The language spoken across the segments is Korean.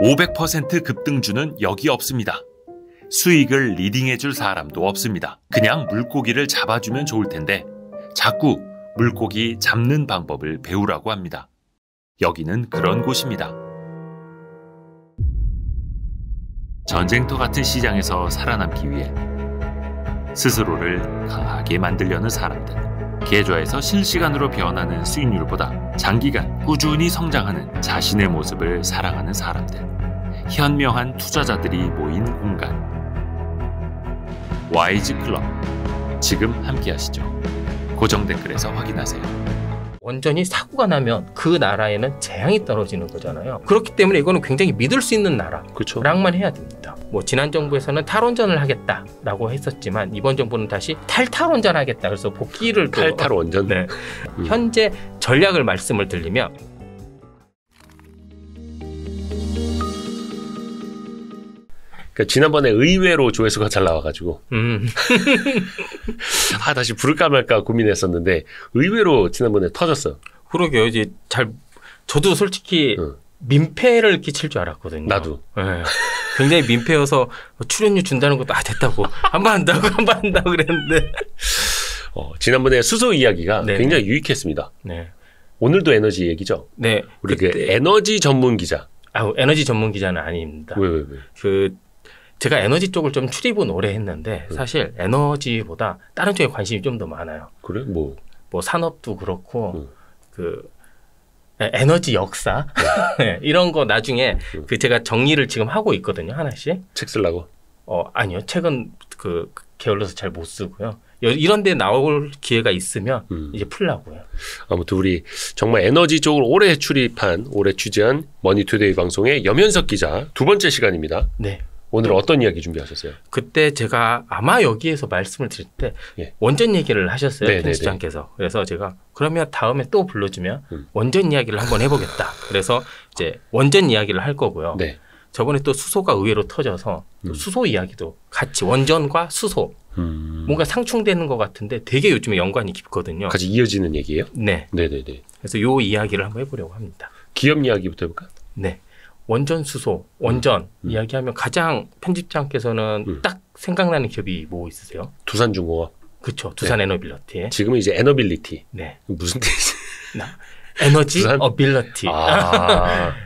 500% 급등주는 여기 없습니다. 수익을 리딩해줄 사람도 없습니다. 그냥 물고기를 잡아주면 좋을 텐데 자꾸 물고기 잡는 방법을 배우라고 합니다. 여기는 그런 곳입니다. 전쟁터 같은 시장에서 살아남기 위해 스스로를 강하게 만들려는 사람들, 계좌에서 실시간으로 변하는 수익률보다 장기간 꾸준히 성장하는 자신의 모습을 사랑하는 사람들, 현명한 투자자들이 모인 공간, 와이즈 클럽. 지금 함께하시죠. 고정 댓글에서 확인하세요. 원전이 사고가 나면 그 나라에는 재앙이 떨어지는 거잖아요. 그렇기 때문에 이거는 굉장히 믿을 수 있는 나라랑만 해야 됩니다. 뭐 지난 정부에서는 탈원전을 하겠다라고 했었지만 이번 정부는 다시 탈탈원전 하겠다. 그래서 복귀를 또 탈탈원전. 네. 현재 전략을 말씀을 드리면 그러니까 지난번에 의외로 조회수가 잘 나와가지고 다시 부를까 말까 고민했었는데 의외로 지난번에 터졌어요. 그러게요. 이제 저도 솔직히 민폐를 끼칠 줄 알았거든요. 나도. 네. 굉장히 민폐여서 출연료 준다는 것도 됐다고 한 번 한다고 그랬는데 지난번에 수소 이야기가 네네. 굉장히 유익했습니다. 네. 오늘도 에너지 얘기죠? 네. 우리 그 에너지 전문 기자. 에너지 전문 기자는 아닙니다. 왜? 제가 에너지 쪽을 좀 출입은 오래 했는데 사실 에너지보다 다른 쪽에 관심이 좀 더 많아요. 그래? 뭐 산업도 그렇고 에너지 역사 이런 거 나중에 제가 정리를 지금 하고 있거든요. 하나씩. 책 쓰려고? 아니요. 책은 게을러서 잘 못 쓰고요. 이런 데 나올 기회가 있으면 이제 풀라고요. 아무튼 우리 정말 에너지 쪽을 오래 출입한, 오래 취재한 머니투데이 방송의 염현석 기자 두 번째 시간입니다. 네. 오늘 어떤 이야기 준비하셨어요? 그때 제가 아마 여기에서 말씀을 드릴 때 원전 얘기를 하셨어요. 편집장께서. 그래서 제가 그러면 다음에 또 불러주면 원전 이야기를 한번 해보겠다. 그래서 이제 원전 이야기를 할 거고요. 네. 저번에 또 수소가 의외로 터져서 또 수소 이야기도 같이 원전과 수소 뭔가 상충되는 것 같은데 되게 요즘에 연관이 깊거든요. 같이 이어지는 얘기예요? 네. 네네네. 그래서 요 이야기를 한번 해보려고 합니다. 기업 이야기부터 해볼까? 네. 원전, 수소, 원전 이야기하면 가장 편집장께서는 딱 생각나는 기업이 뭐 있으세요? 두산중공업. 그렇죠. 두산 에너빌리티. 지금은 이제 에너빌리티. 네. 무슨 뜻이지? 에너지 어빌리티.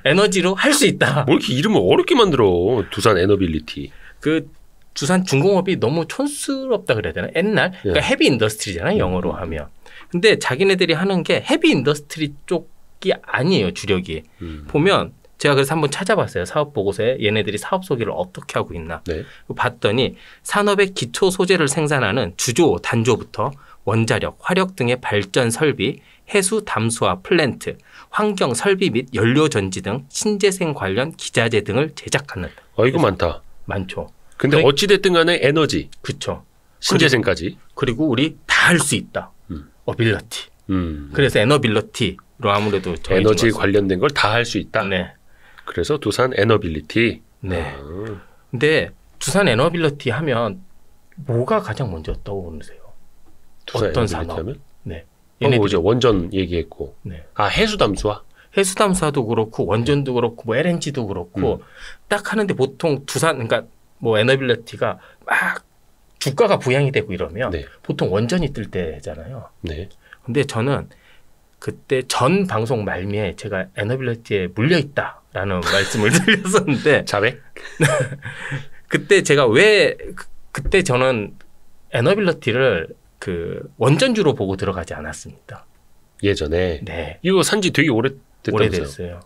에너지로 할 수 있다. 뭐 이렇게 이름을 어렵게 만들어. 두산 에너빌리티. 두산 중공업이 너무 촌스럽다 그래야 되나? 옛날 그러니까 헤비 인더스트리잖아요. 영어로 하면. 근데 자기네들이 하는 게 헤비 인더스트리 쪽이 아니에요. 주력이. 보면 제가 그래서 한번 찾아봤어요. 사업 보고서에 얘네들이 사업 소개를 어떻게 하고 있나. 네. 봤더니 산업의 기초 소재를 생산하는 주조, 단조부터 원자력, 화력 등의 발전 설비, 해수 담수화 플랜트, 환경 설비 및 연료 전지 등 신재생 관련 기자재 등을 제작하는. 이거 많다. 많죠. 근데 어찌됐든 간에 에너지. 그렇죠. 신재생까지. 그리고 우리 다 할 수 있다. 어빌러티. 그래서 에너빌러티로 아무래도 에너지 관련된 걸 다 할 수 있다. 네. 그래서 두산 에너빌리티. 네. 근데 두산 에너빌리티 하면 뭐가 가장 먼저 떠오르세요? 두산 어떤 에너빌리티 산업? 하면? 네. 뭐죠? 원전 얘기했고. 네. 해수 담수화? 해수 담수화도 그렇고 원전도 그렇고 뭐 LNG도 그렇고 딱 하는데 보통 그러니까 뭐 에너빌리티가 막 주가가 부양이 되고 이러면 보통 원전이 뜰 때잖아요. 네. 근데 저는 그때 전 방송 말미에 제가 에너빌리티에 물려 있다라는 말씀을 드렸었는데 자백? 그때 제가 그때 저는 에너빌리티를 원전주로 보고 들어가지 않았습니다. 예전에? 네. 이거 산지 되게 오래됐어요.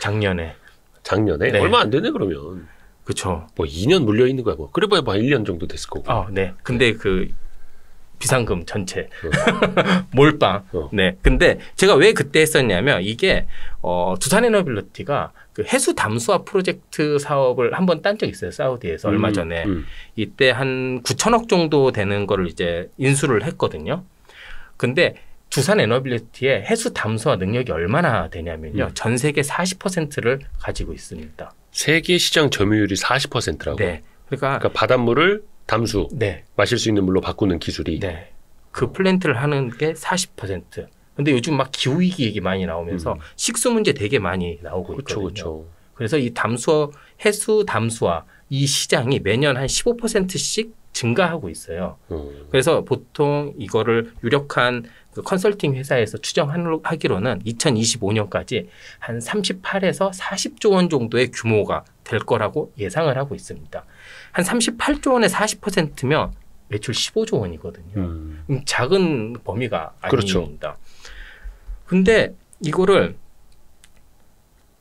작년에? 네. 얼마 안 되네 그러면. 그렇죠. 뭐 2년 물려 있는 거야 뭐. 그래 봐야 1년 정도 됐을 거고. 네. 근데 비상금 전체 몰빵. 네. 근데 제가 왜 그때 했었냐면 이게 두산 에너빌리티가 해수 담수화 프로젝트 사업을 한번 딴 적 있어요. 사우디에서 얼마 전에. 이때 한 9천억 정도 되는 거를 이제 인수를 했거든요. 근데 두산 에너빌리티의 해수 담수화 능력이 얼마나 되냐면요. 전 세계 40%를 가지고 있습니다. 세계 시장 점유율이 40%라고? 네. 그러니까 바닷물을 담수, 마실 수 있는 물로 바꾸는 기술이. 네. 그 플랜트를 하는 게 40%. 근데 요즘 막 기후위기 얘기 많이 나오면서 식수 문제 되게 많이 나오고 있거든요. 그렇죠. 그래서 이 해수 담수화 이 시장이 매년 한 15%씩 증가하고 있어요. 그래서 보통 이거를 유력한 그 컨설팅 회사에서 추정하기로는 2025년까지 한 38에서 40조 원 정도의 규모가 될 거라고 예상을 하고 있습니다. 한 38조 원의 40%면 매출 15조 원이거든요. 작은 범위가 그렇죠. 아닙니다. 근데 이거를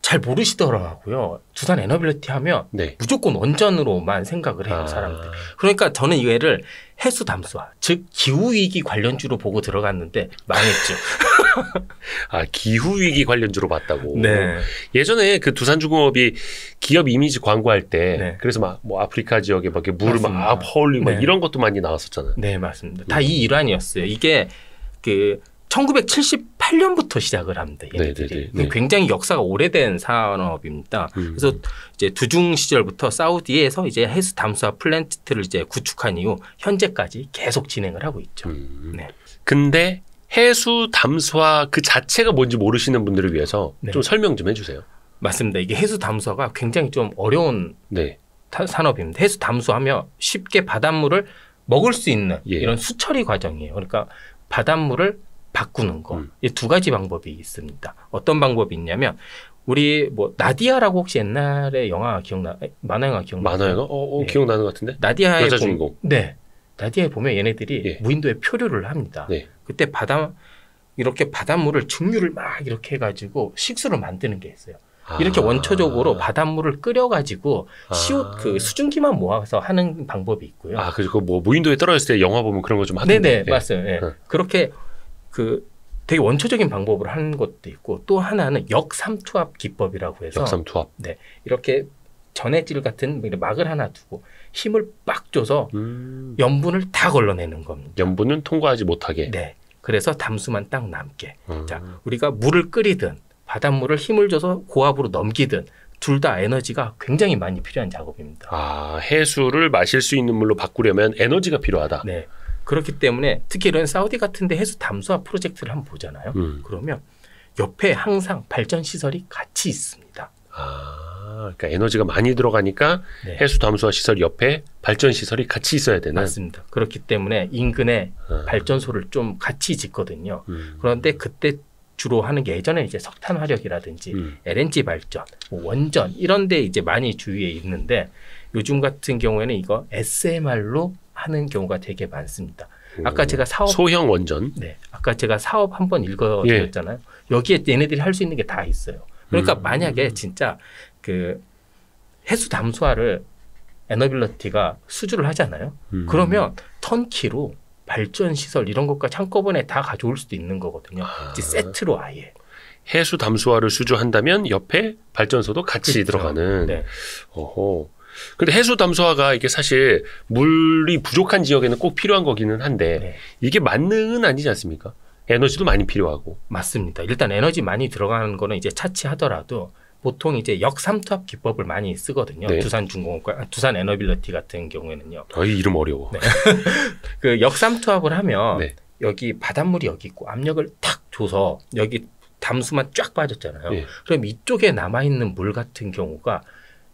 잘 모르시더라고요. 두산 에너빌리티 하면 네. 무조건 원전으로만 생각을 해요, 사람들. 그러니까 저는 이거를 해수 담수화, 즉 기후 위기 관련주로 보고 들어갔는데 망했죠. 아, 기후 위기 관련주로 봤다고. 네. 예전에 그 두산중공업이 기업 이미지 광고할 때 네. 그래서 막 뭐 아프리카 지역에 막 물을 막 맞습니다. 퍼올리고 네. 막 이런 것도 많이 나왔었잖아요. 네, 맞습니다. 다 이 일환이었어요. 이게 그 1978년부터 시작을 합니다. 얘네들이. 네. 굉장히 역사가 오래된 산업입니다. 그래서 이제 두중 시절부터 사우디에서 이제 해수 담수화 플랜트를 이제 구축한 이후 현재까지 계속 진행을 하고 있죠. 네. 근데 해수 담수화 그 자체가 뭔지 모르시는 분들을 위해서 네. 좀 설명 좀 해주세요. 맞습니다. 이게 해수 담수화가 굉장히 좀 어려운 네. 산업입니다. 해수 담수하면 쉽게 바닷물을 먹을 수 있는 예. 이런 수처리 과정이에요. 그러니까 바닷물을 바꾸는 거. 이 두 가지 방법이 있습니다. 어떤 방법이 있냐면 우리 뭐 나디아라고 혹시 옛날에 영화 만화영화 기억나요? 만화영화? 네. 기억나는 것 같은데? 나디아의 여자 주인공. 네. 나디아에 보면 얘네들이 예. 무인도에 표류를 합니다. 네. 그때 이렇게 바닷물을 증류를 막 이렇게 해가지고 식수를 만드는 게 있어요. 이렇게 원초적으로 바닷물을 끓여가지고 그 수증기만 모아서 하는 방법이 있고요. 아, 그리고 뭐 무인도에 떨어졌을 때 영화 보면 그런 거 좀 하던데. 네네, 맞아요. 네. 그렇게 그 되게 원초적인 방법으로 하는 것도 있고 또 하나는 역삼투압 기법이라고 해서 역삼투압. 네, 이렇게 전해질 같은 막을 하나 두고 힘을 빡 줘서 염분을 다 걸러내는 겁니다. 염분은 통과하지 못하게. 네, 그래서 담수만 딱 남게. 자, 우리가 물을 끓이든 바닷물을 힘을 줘서 고압으로 넘기든 둘 다 에너지가 굉장히 많이 필요한 작업입니다. 아, 해수를 마실 수 있는 물로 바꾸려면 에너지가 필요하다. 네. 그렇기 때문에 특히 이런 사우디 같은 데 해수 담수화 프로젝트를 한번 보잖아요. 그러면 옆에 항상 발전 시설이 같이 있습니다. 아, 그러니까 에너지가 많이 들어가니까 네. 해수 담수화 시설 옆에 발전 시설이 같이 있어야 되는. 맞습니다. 그렇기 때문에 인근에 발전소를 좀 같이 짓거든요. 그런데 그때 주로 하는 게 예전에 이제 석탄 화력이라든지 LNG 발전, 뭐 원전 이런 데 이제 많이 주위에 있는데 요즘 같은 경우에는 이거 SMR로 하는 경우가 되게 많습니다. 아까 제가 소형 원전. 네, 아까 제가 사업 한번 읽어드렸잖아요. 여기에 얘네들이 할 수 있는 게 다 있어요. 그러니까 만약에 진짜 그 해수 담수화를 에너빌리티가 수주를 하잖아요. 그러면 턴키로 발전 시설 이런 것까지 한꺼번에 다 가져올 수도 있는 거거든요. 이제 세트로 아예. 해수 담수화를 수주한다면 옆에 발전소도 같이 그렇죠. 들어가는. 네. 어허. 근데 해수 담수화가 이게 사실 물이 부족한 지역에는 꼭 필요한 거기는 한데 네. 이게 만능은 아니지 않습니까? 에너지도 많이 필요하고. 맞습니다. 일단 에너지 많이 들어가는 거는 이제 차치하더라도 보통 이제 역삼투압 기법을 많이 쓰거든요. 네. 두산 에너빌리티 같은 경우에는요. 이 이름 어려워. 네. 그 역삼투압을 하면 네. 여기 바닷물이 여기 있고 압력을 탁 줘서 여기 담수만 쫙 빠졌잖아요. 네. 그럼 이쪽에 남아있는 물 같은 경우가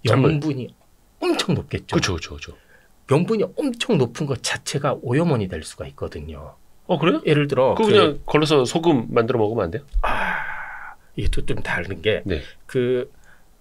염분이 엄청 높겠죠. 그렇죠. 염분이 엄청 높은 것 자체가 오염원이 될 수가 있거든요. 그래요? 예를 들어 그냥 걸러서 소금 만들어 먹으면 안 돼요? 이게 또 좀 다른 게 네.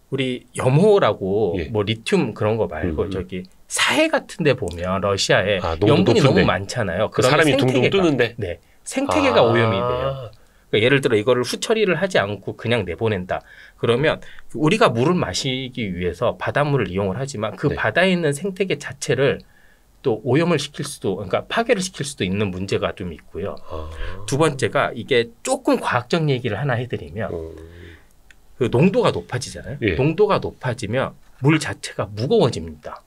우리 염호라고 예. 뭐 리튬 그런 거 말고 저기 사해 같은 데 보면 러시아에 농도 염분이 높은데. 너무 많잖아요. 그 그러면 사람이 둥둥 뜨는데. 네. 생태계가 오염이 돼요. 그러니까 예를 들어 이거를 후처리를 하지 않고 그냥 내보낸다. 그러면 우리가 물을 마시기 위해서 바닷물을 이용을 하지만 그 네. 바다에 있는 생태계 자체를 또 오염을 시킬 수도, 그러니까 파괴를 시킬 수도 있는 문제가 좀 있고요. 두 번째가 이게 조금 과학적 얘기를 하나 해드리면 그 농도가 높아지잖아요. 예. 농도가 높아지면 물 자체가 무거워집니다.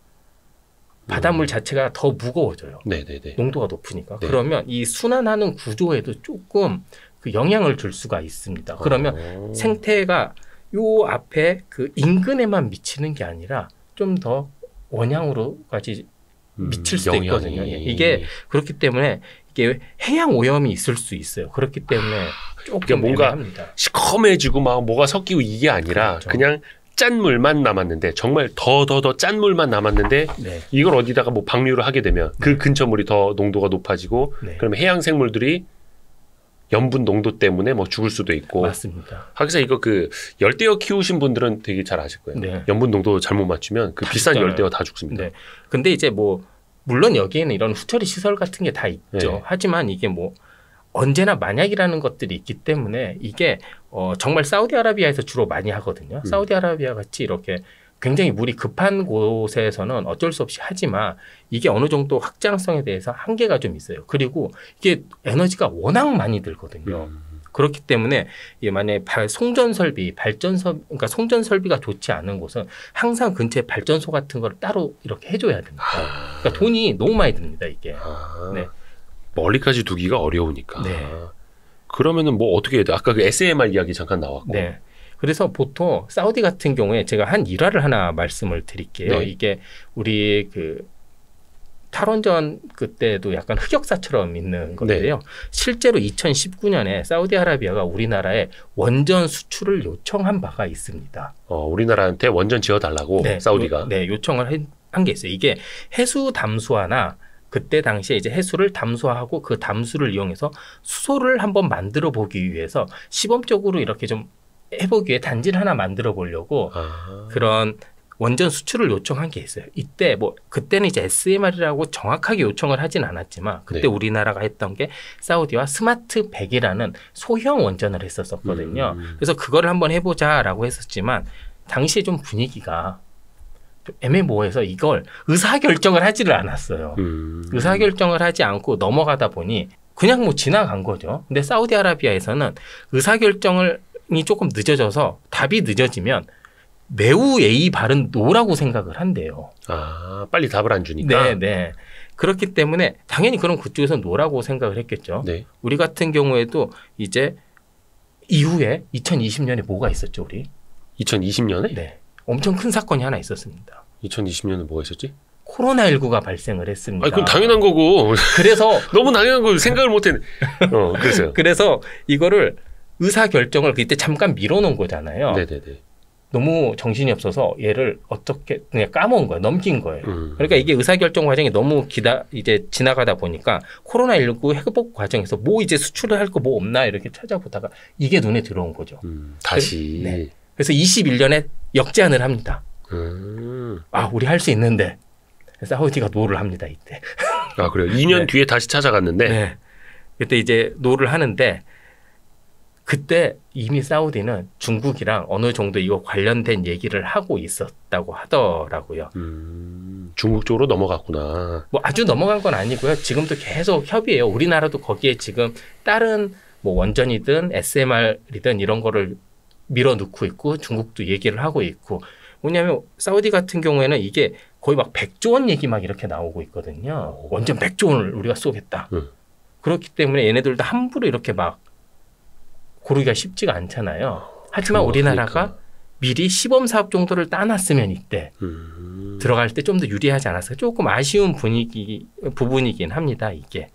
바닷물 자체가 더 무거워져요. 네네네. 농도가 높으니까. 네. 그러면 이 순환하는 구조에도 조금 그 영향을 줄 수가 있습니다. 그러면 생태가 요 앞에 그 인근에만 미치는 게 아니라 좀 더 원양으로까지 미칠 수도 영향이. 있거든요. 이게 그렇기 때문에 이게 해양 오염이 있을 수 있어요. 그렇기 때문에 조금 그러니까 뭔가 애매합니다. 시커매지고 막 뭐가 섞이고 이게 아니라 그렇죠. 그냥 짠 물만 남았는데 정말 더 짠 물만 남았는데 네. 이걸 어디다가 뭐 방류를 하게 되면 그 근처 물이 더 농도가 높아지고 네. 그러면 해양 생물들이 염분 농도 때문에 뭐 죽을 수도 있고. 맞습니다. 하기사 이거 그 열대어 키우신 분들은 되게 잘 아실 거예요. 네. 염분 농도 잘못 맞추면 그 비싼 진짜요. 열대어 다 죽습니다. 네. 근데 이제 뭐 물론 여기에는 이런 후처리 시설 같은 게 다 있죠. 네. 하지만 이게 뭐 언제나 만약이라는 것들이 있기 때문에 이게 정말 사우디아라비아에서 주로 많이 하거든요. 사우디아라비아 같이 이렇게 굉장히 물이 급한 곳에서는 어쩔 수 없이 하지만 이게 어느 정도 확장성에 대해서 한계가 좀 있어요. 그리고 이게 에너지가 워낙 많이 들거든요. 그렇기 때문에 이게 만약에 송전 설비, 그러니까 송전 설비가 좋지 않은 곳은 항상 근처에 발전소 같은 걸 따로 이렇게 해줘야 됩니다. 그러니까 돈이 너무 많이 듭니다, 이게. 네. 멀리까지 두기가 어려우니까. 네. 그러면은 뭐 어떻게 해야 돼? 아까 그 SMR 이야기 잠깐 나왔고. 네. 그래서 보통 사우디 같은 경우에 제가 한 일화를 하나 말씀을 드릴게요. 네. 이게 우리 그 탈원전 그때도 약간 흑역사처럼 있는 건데요. 실제로 2019년에 사우디아라비아가 우리나라에 원전 수출을 요청한 바가 있습니다. 우리나라한테 원전 지어달라고 네. 사우디가. 네, 요청을 한 게 있어요. 이게 해수 담수화나 그때 당시에 이제 해수를 담수화하고 그 담수를 이용해서 수소를 한번 만들어 보기 위해서 시범적으로 이렇게 좀 해보기 위해 단지를 하나 만들어 보려고 그런 원전 수출을 요청한 게 있어요. 이때 뭐 그때는 이제 SMR이라고 정확하게 요청을 하진 않았지만 그때 네. 우리나라가 했던 게 사우디와 스마트 100이라는 소형 원전을 했었거든요. 그래서 그거를 한번 해보자라고 했었지만 당시에 좀 분위기가 좀 애매모호해서 이걸 의사결정을 하지를 않았어요. 의사결정을 하지 않고 넘어가다 보니 그냥 뭐 지나간 거죠. 근데 사우디아라비아에서는 의사결정이 조금 늦어져서 답이 늦어지면 매우 예의 바른 노라고 생각을 한대요. 빨리 답을 안 주니까. 네. 그렇기 때문에 당연히 그럼 그쪽에서 노라고 생각을 했겠죠. 네. 우리 같은 경우에도 이제 이후에 2020년에 뭐가 있었죠, 우리? 2020년에? 네. 엄청 큰 사건이 하나 있었습니다. 2020년에 뭐가 있었지? 코로나19가 발생을 했습니다. 그건 당연한 거고. 그래서 너무 당연한 거 생각을 못했네. 그래서요. 그래서 이거를 의사결정을 그때 잠깐 밀어놓은 거잖아요. 네네네. 너무 정신이 없어서 얘를 어떻게 그냥 까먹은 거예요. 넘긴 거예요. 그러니까 이게 의사결정 과정이 너무 이제 지나가다 보니까 코로나19 회복 과정에서 뭐 이제 수출을 할 거 뭐 없나 이렇게 찾아보다가 이게 눈에 들어온 거죠. 다시. 네. 그래서 21년에 역제안을 합니다. 우리 할 수 있는데 사우디가 노를 합니다. 이때. 그래요. 2년 네. 뒤에 다시 찾아갔는데. 네. 그때 이제 노를 하는데 그때 이미 사우디는 중국이랑 어느 정도 이거 관련된 얘기를 하고 있었다고 하더라고요. 중국 쪽으로 넘어갔구나. 뭐 아주 넘어간 건 아니고요. 지금도 계속 협의해요. 우리나라도 거기에 지금 다른 뭐 원전이든 SMR이든 이런 거를 밀어넣고 있고 중국도 얘기를 하고 있고 뭐냐면 사우디 같은 경우에는 이게 거의 막 100조 원 얘기 막 이렇게 나오고 있거든요. 원전 100조 원을 우리가 쏘겠다. 그렇기 때문에 얘네들도 함부로 이렇게 막 고르기가 쉽지가 않잖아요. 하지만 우리나라가 그러니까. 미리 시범 사업 정도를 따놨으면 이때 들어갈 때 좀 더 유리하지 않았을까. 조금 아쉬운 부분이긴 합니다. 이게.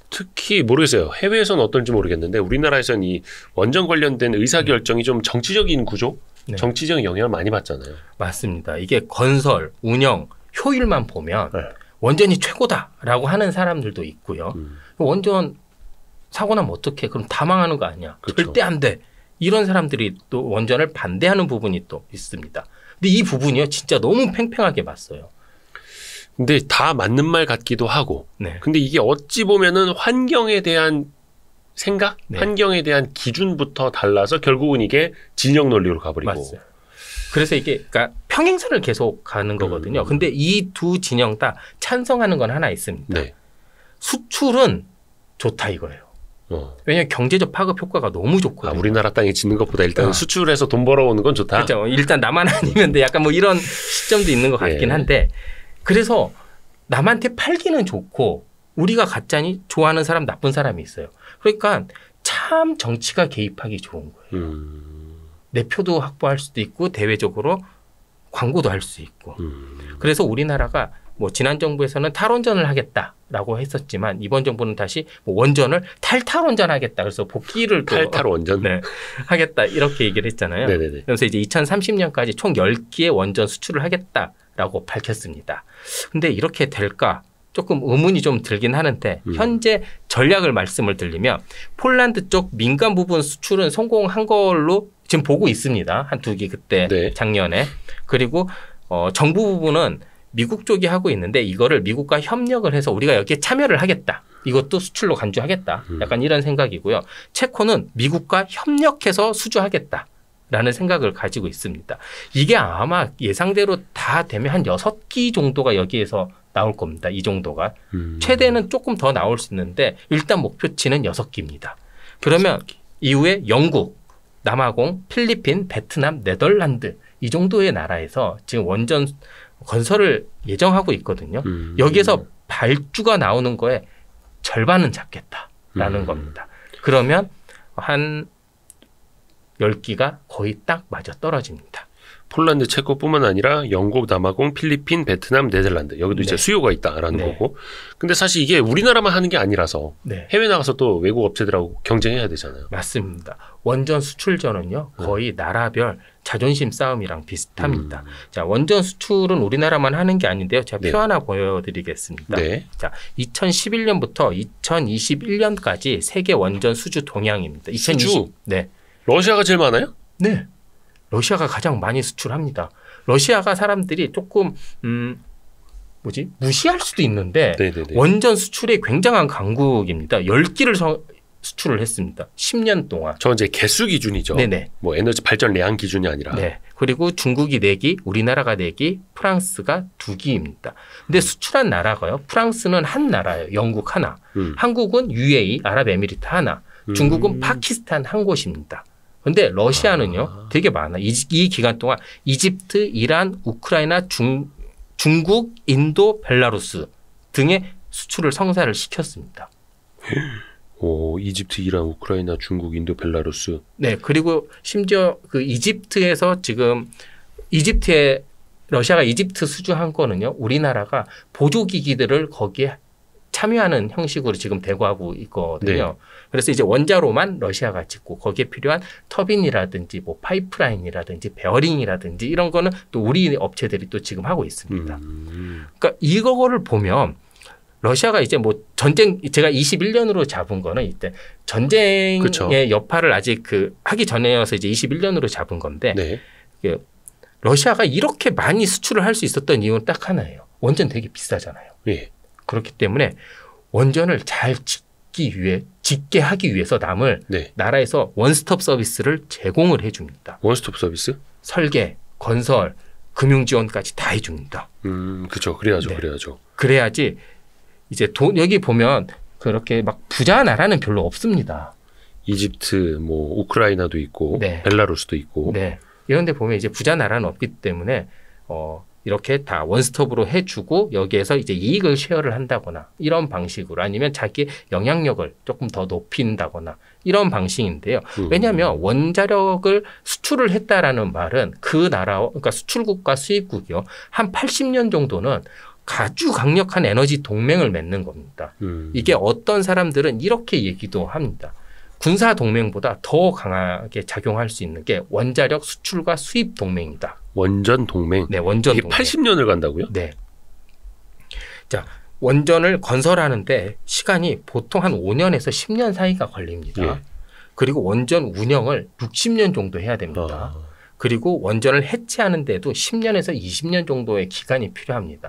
특히 모르겠어요. 해외에서는 어떨지 모르겠는데 우리나라에서는 이 원전 관련된 의사결정이 좀 정치적인 구조? 네. 정치적인 영향을 많이 받잖아요. 맞습니다. 이게 건설, 운영, 효율만 보면 원전이 최고다라고 하는 사람들도 있고요. 원전 사고 나면 어떡해? 그럼 다 망하는 거 아니야? 그렇죠. 절대 안 돼. 이런 사람들이 또 원전을 반대하는 부분이 또 있습니다. 근데 이 부분이요, 진짜 너무 팽팽하게 봤어요. 근데 다 맞는 말 같기도 하고. 네. 근데 이게 어찌 보면은 환경에 대한 생각, 네. 환경에 대한 기준부터 달라서 결국은 이게 진영 논리로 가버리고. 맞아요. 그래서 이게 그러니까 평행선을 계속 가는 거거든요. 근데 이 두 진영 다 찬성하는 건 하나 있습니다. 네. 수출은 좋다 이거예요. 왜냐하면 경제적 파급 효과가 너무 좋거든요. 우리나라 땅에 짓는 것보다 일단 수출해서 돈 벌어오는 건 좋다. 그렇죠. 일단 나만 아니면 돼. 약간 뭐 이런 시점도 있는 것 같긴 한데 그래서 남한테 팔기는 좋고 우리가 가짜니 좋아하는 사람 나쁜 사람이 있어요. 그러니까 참 정치가 개입하기 좋은 거예요. 내 표도 확보할 수도 있고 대외적으로 광고도 할 수 있고. 그래서 우리나라가 뭐 지난 정부에서는 탈원전을 하겠다라고 했었지만 이번 정부는 다시 뭐 원전을 탈탈원전하겠다. 그래서 복귀를 또 탈탈원전 네, 하겠다 이렇게 얘기를 했잖아요. 네네네. 그래서 이제 2030년까지 총 10기의 원전 수출을 하겠다라고 밝혔습니다. 근데 이렇게 될까? 조금 의문이 좀 들긴 하는데 현재 전략을 말씀을 드리면 폴란드 쪽 민간 부분 수출은 성공한 걸로 지금 보고 있습니다. 한 2기 그때 네. 작년에. 그리고 정부 부분은 미국 쪽이 하고 있는데 이거를 미국과 협력을 해서 우리가 여기에 참여를 하겠다. 이것도 수출로 간주하겠다. 약간 이런 생각이고요. 체코는 미국과 협력해서 수주하겠다. 라는 생각을 가지고 있습니다. 이게 아마 예상대로 다 되면 한 6기 정도가 여기에서 나올 겁니다. 이 정도가. 최대는 조금 더 나올 수 있는데 일단 목표치는 6기입니다. 그러면 이후에 영국, 남아공, 필리핀, 베트남, 네덜란드 이 정도의 나라에서 지금 원전 건설을 예정하고 있거든요. 여기에서 발주가 나오는 거에 절반은 잡겠다라는 겁니다. 그러면 한 10기가 거의 딱 맞아 떨어집니다. 폴란드, 체코뿐만 아니라 영국, 남아공, 필리핀, 베트남, 네덜란드 여기도 이제 수요가 있다라는 거고. 근데 사실 이게 우리나라만 하는 게 아니라서 해외 나가서 또 외국 업체들하고 경쟁해야 되잖아요. 맞습니다. 원전 수출전은요 거의 나라별 자존심 싸움이랑 비슷합니다. 자, 원전 수출은 우리나라만 하는 게 아닌데요. 제가 표 하나 보여드리겠습니다. 자, 2011년부터 2021년까지 세계 원전 수주 동향입니다. 2020. 수주? 네. 러시아가 제일 많아요? 네. 러시아가 가장 많이 수출합니다. 러시아가 사람들이 조금 무시할 수도 있는데 원전 수출이 굉장한 강국입니다. 10기를 수출을 했습니다. 10년 동안. 저 이제 개수 기준이죠. 네네. 뭐 에너지 발전량 기준이 아니라. 네. 그리고 중국이 4기, 우리나라가 4기, 프랑스가 2기입니다. 근데 수출한 나라가요. 프랑스는 한 나라예요. 영국 하나. 한국은 UAE, 아랍에미리트 하나. 중국은 파키스탄 한 곳입니다. 근데 러시아는요 되게 많아. 이 기간 동안 이집트, 이란, 우크라이나, 중국, 인도, 벨라루스 등의 수출을 성사를 시켰습니다. 오, 이집트, 이란, 우크라이나, 중국, 인도, 벨라루스. 네, 그리고 심지어 그 이집트에서 지금 이집트에 러시아가 이집트 수주한 거는요 우리나라가 보조기기들을 거기에 참여하는 형식으로 지금 대구하고 있거든요. 그래서 이제 원자로만 러시아가 짓고 거기에 필요한 터빈이라든지 뭐 파이프라인이라든지 베어링이라든지 이런 거는 또 우리 업체들이 또 지금 하고 있습니다. 그러니까 이거를 보면 러시아가 이제 뭐 전쟁 제가 21년으로 잡은 거는 이때 전쟁의 그쵸. 여파를 아직 하기 전에여서 이제 21년으로 잡은 건데 러시아가 이렇게 많이 수출을 할 수 있었던 이유는 딱 하나예요. 원전 되게 비싸잖아요. 그렇기 때문에 원전을 잘 짓게 하기 위해서 남을 나라에서 원스톱 서비스를 제공을 해줍니다. 원스톱 서비스? 설계, 건설, 금융 지원까지 다 해줍니다. 그렇죠. 그래야죠. 그래야죠. 그래야지 이제 여기 보면 그렇게 막 부자 나라는 별로 없습니다. 이집트, 뭐 우크라이나도 있고 벨라루스도 있고. 이런 데 보면 이제 부자 나라는 없기 때문에 이렇게 다 원스톱으로 해주고 여기에서 이제 이익을 쉐어를 한다거나 이런 방식으로 아니면 자기 영향력을 조금 더 높인다거나 이런 방식인데요. 왜냐하면 원자력을 수출을 했다라는 말은 그 나라, 그러니까 수출국과 수입국이요. 한 80년 정도는 아주 강력한 에너지 동맹을 맺는 겁니다. 이게 어떤 사람들은 이렇게 얘기도 합니다. 군사 동맹보다 더 강하게 작용할 수 있는 게 원자력 수출과 수입 동맹이다. 원전 동맹. 네, 원전 이게 동맹. 80년을 간다고요? 네. 자, 원전을 건설하는데 시간이 보통 한 5년에서 10년 사이가 걸립니다. 그리고 원전 운영을 60년 정도 해야 됩니다. 그리고 원전을 해체하는데도 10년에서 20년 정도의 기간이 필요합니다.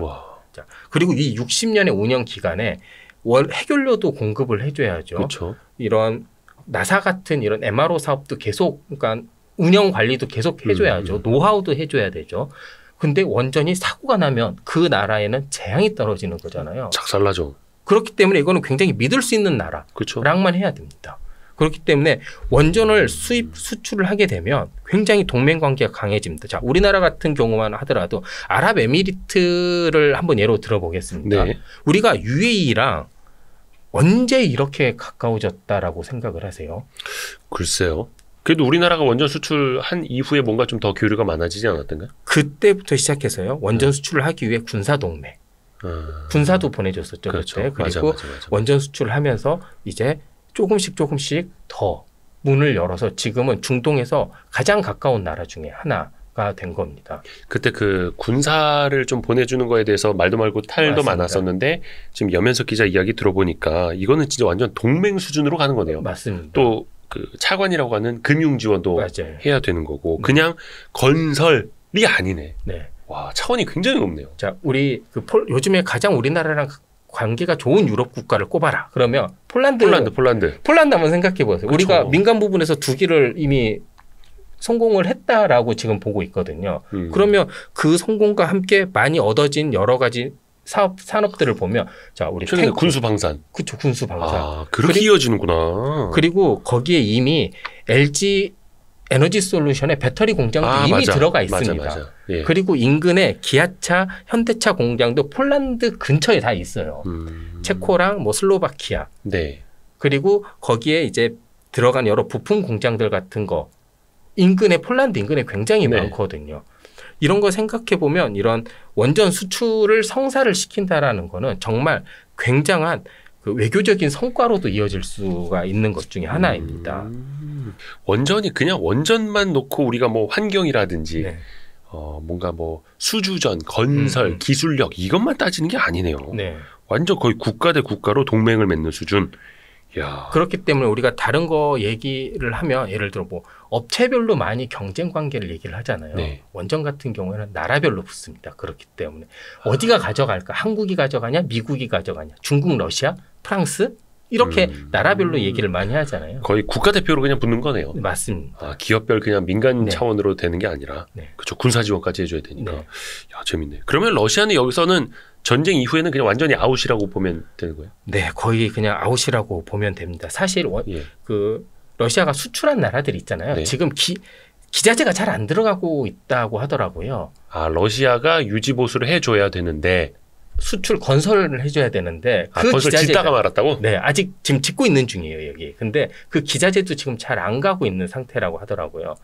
자, 그리고 이 60년의 운영 기간에 해결료도 공급을 해줘야죠. 그렇죠. 이런 나사 같은 이런 MRO 사업도 계속, 그러니까 운영 관리도 계속 해줘야죠. 노하우도 해줘야 되죠. 근데 원전이 사고가 나면 그 나라에는 재앙이 떨어지는 거잖아요. 작살나죠. 그렇기 때문에 이거는 굉장히 믿을 수 있는 나라랑만 해야 됩니다. 그렇기 때문에 원전을 수출을 하게 되면 굉장히 동맹 관계가 강해집니다. 자, 우리나라 같은 경우만 하더라도 아랍에미리트를 한번 예로 들어보겠습니다. 우리가 UAE랑 언제 이렇게 가까워졌다라고 생각을 하세요? 글쎄요. 그래도 우리나라가 원전 수출한 이후에 뭔가 좀 더 교류가 많아지지 않았던가요? 그때부터 시작해서요. 원전 수출을 하기 위해 군사동맹, 군사도 보내줬었죠. 그렇죠. 그때. 그리고 맞아. 원전 수출을 하면서 이제 조금씩 더 문을 열어서 지금은 중동에서 가장 가까운 나라 중에 하나가 된 겁니다. 그때 그 군사를 좀 보내주는 거에 대해서 말도 말고 탈도 맞습니다. 많았었는데 지금 염현석 기자 이야기 들어보니까 이거는 진짜 완전 동맹 수준으로 가는 거네요. 맞습니다. 또 그 차관이라고 하는 금융 지원도 맞아요. 해야 되는 거고 그냥 건설이 아니네. 네. 와, 차원이 굉장히 높네요. 자, 우리 요즘에 가장 우리나라랑 관계가 좋은 유럽 국가를 꼽아라. 그러면 폴란드 한번 생각해 보세요. 그쵸. 우리가 민간 부분에서 2기를 이미 성공을 했다라고 지금 보고 있거든요. 그러면 그 성공과 함께 많이 얻어진 여러 가지 산업들을 보면 자, 우리 최근에 군수 방산. 그렇죠. 군수 방산. 아, 그렇게 이어지는구나. 그리고 거기에 이미 LG 에너지 솔루션의 배터리 공장도 이미 들어가 있습니다. 맞아. 예. 그리고 인근에 기아차, 현대차 공장도 폴란드 근처에 다 있어요. 체코랑 뭐 슬로바키아. 네. 그리고 거기에 이제 들어간 여러 부품 공장들 같은 거 폴란드 인근에 굉장히 많거든요. 이런 거 생각해 보면 이런 원전 수출을 성사를 시킨다라는 거는 정말 굉장한 그 외교적인 성과로도 이어질 수가 있는 것 중에 하나입니다. 원전이 그냥 원전만 놓고 우리가 뭐 환경이라든지 뭔가 뭐 수주전, 건설, 기술력 이것만 따지는 게 아니네요. 네. 완전 거의 국가 대 국가로 동맹을 맺는 수준. 야. 그렇기 때문에 우리가 다른 거 얘기를 하면 예를 들어 뭐 업체별로 많이 경쟁 관계를 얘기를 하잖아요. 네. 원전 같은 경우에는 나라별로 붙습니다. 그렇기 때문에 어디가 가져갈까? 한국이 가져가냐? 미국이 가져가냐? 중국, 러시아, 프랑스? 이렇게 나라별로 얘기를 많이 하잖아요. 거의 국가대표로 그냥 붙는 거네요. 맞습니다. 아, 기업별 그냥 민간 차원으로 되는 게 아니라 그렇죠. 군사 지원까지 해줘야 되니까. 야, 재밌네. 그러면 러시아는 여기서는 전쟁 이후에는 그냥 완전히 아웃이라고 보면 되는 거예요? 네, 거의 그냥 아웃이라고 보면 됩니다. 사실 그 러시아가 수출한 나라들이 있잖아요. 네. 지금 기자재가 잘 안 들어가고 있다고 하더라고요. 아, 러시아가 유지 보수를 해줘야 되는데 수출 건설을 해줘야 되는데 그 건설 짓다가 말았다고? 네, 아직 지금 짓고 있는 중이에요 여기. 근데 그 기자재도 지금 잘 안 가고 있는 상태라고 하더라고요.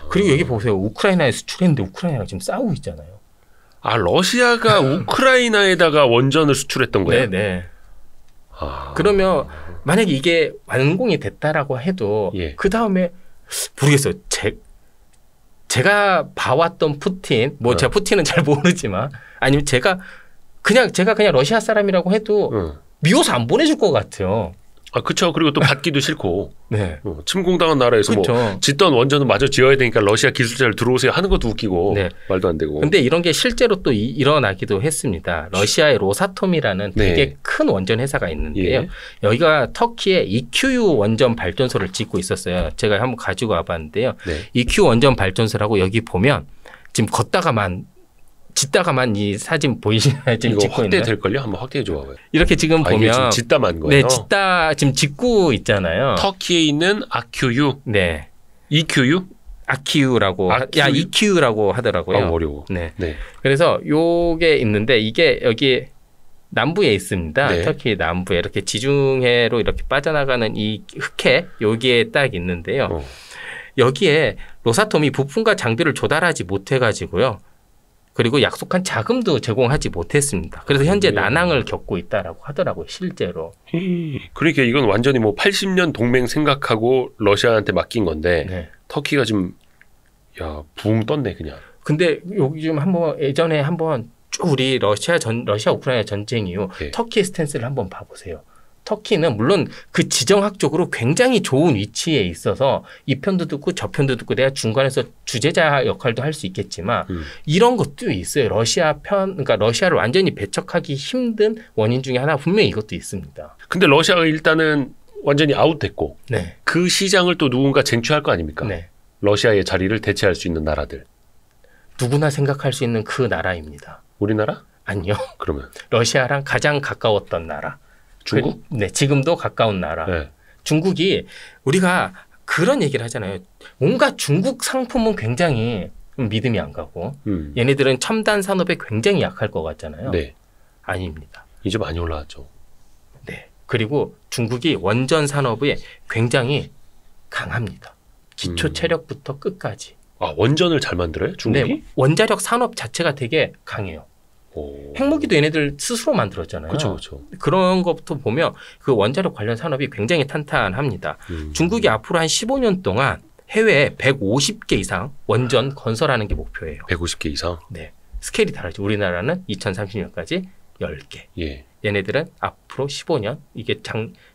그리고 여기 보세요, 우크라이나에 수출했는데 우크라이나가 지금 싸우고 있잖아요. 아, 러시아가 우크라이나에다가 원전을 수출했던 거예요? 네네. 그러면 만약에 이게 완공이 됐다라고 해도 그 다음에 모르겠어요. 제가 봐왔던 푸틴, 뭐 제가 푸틴은 잘 모르지만 아니면 제가 그냥 러시아 사람이라고 해도 미워서 안 보내줄 것 같아요. 아, 그렇죠. 그리고 또 받기도 싫고. 네. 침공당한 나라에서 그쵸. 뭐 짓던 원전은 마저 지어야 되니까 러시아 기술자를 들어오세요 하는 것도 웃기고 말도 안 되고. 근데 이런 게 실제로 또 일어나기도 했습니다. 러시아의 로사톰이라는 되게 큰 원전 회사가 있는데요. 여기가 터키에 EQU 원전 발전소를 짓고 있었어요. 제가 한번 가지고 와봤는데요. EQ 원전 발전소라고 여기 보면 지금 짓다가만 이 사진 보이시나요? 지금 이거 짓고 확대 있는. 될걸요? 한번 확대해 줘봐요. 이렇게 지금 보면 이게 지금 짓다만 거예요? 네, 지금 짓고 있잖아요. 터키에 있는 AQU? 네. EQU? AQU라고 EQU라고 하더라고요. 어려워. 네. 그래서 요게 있는데 이게 여기 남부에 있습니다. 터키 남부에 이렇게 지중해로 이렇게 빠져나가는 이 흑해 여기에 딱 있는데요. 여기에 로사톰이 부품과 장비를 조달하지 못해가지고요. 그리고 약속한 자금도 제공하지 못했습니다. 그래서 현재 난항을 겪고 있다라고 하더라고요, 실제로. 그러니까 이건 완전히 뭐 80년 동맹 생각하고 러시아한테 맡긴 건데 터키가 지금 붕 떴네 그냥. 근데 여기 좀 예전에 한번 쭉 우리 러시아 우크라이나 전쟁 이후 터키의 스탠스를 한번 봐보세요. 터키는 물론 그 지정학적으로 굉장히 좋은 위치에 있어서 이 편도 듣고 저 편도 듣고 내가 중간에서 주재자 역할도 할 수 있겠지만 이런 것도 있어요. 그러니까 러시아를 완전히 배척하기 힘든 원인 중에 하나 분명히 이것도 있습니다. 근데 러시아가 일단은 완전히 아웃됐고 그 시장을 또 누군가 쟁취할 거 아닙니까? 러시아의 자리를 대체할 수 있는 나라들. 누구나 생각할 수 있는 그 나라입니다. 우리나라? 아니요. 그러면 러시아랑 가장 가까웠던 나라. 중국? 네, 지금도 가까운 나라. 중국이 우리가 그런 얘기를 하잖아요. 뭔가 중국 상품은 굉장히 믿음이 안 가고 얘네들은 첨단 산업에 굉장히 약할 것 같잖아요. 아닙니다. 이제 많이 올라왔죠. 네. 그리고 중국이 원전 산업에 굉장히 강합니다. 기초 체력부터 끝까지. 아, 원전을 잘 만들어요? 중국이? 네. 원자력 산업 자체가 되게 강해요. 핵무기도 얘네들 스스로 만들었잖아요. 그렇죠. 그런 것부터 보면 그 원자력 관련 산업이 굉장히 탄탄합니다. 중국이 앞으로 한 15년 동안 해외에 150개 이상 원전 건설하는 게 목표예요. 150개 이상? 네. 스케일이 다르죠. 우리나라는 2030년까지 10개. 예. 얘네들은 앞으로 15년. 이게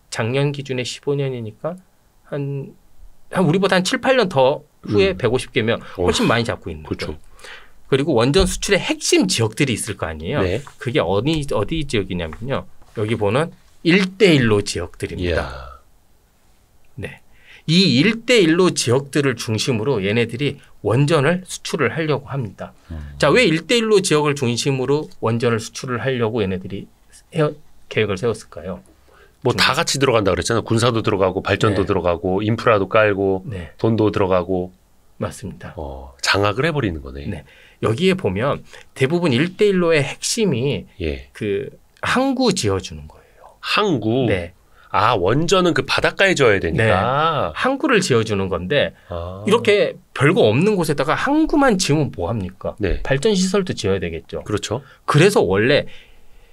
작년 기준에 15년이니까 한 우리보다 한 7, 8년 더 후에 150개면 훨씬 많이 잡고 있는 거죠. 그렇죠. 그리고 원전 수출의 핵심 지역들이 있을 거 아니에요. 네. 그게 어디 지역이냐면요. 여기 보는 1대1로 지역들입니다. 이야. 네. 이 1대1로 지역들을 중심으로 얘네들이 원전을 수출을 하려고 합니다. 자, 왜 1대1로 지역을 중심으로 원전을 수출을 하려고 얘네들이 계획을 세웠을까요? 뭐 다 같이 들어간다 그랬잖아요. 군사도 들어가고 발전도 들어가고 인프라도 깔고 돈도 들어가고. 맞습니다. 장악을 해버리는 거네. 네. 여기에 보면 대부분 1대1로의 핵심이 그 항구 지어주는 거예요. 항구? 네. 아, 원전은 그 바닷가에 지어야 되니까. 네. 항구를 지어주는 건데 이렇게 별거 없는 곳에다가 항구만 지으면 뭐합니까? 네. 발전시설도 지어야 되겠죠. 그렇죠. 그래서 원래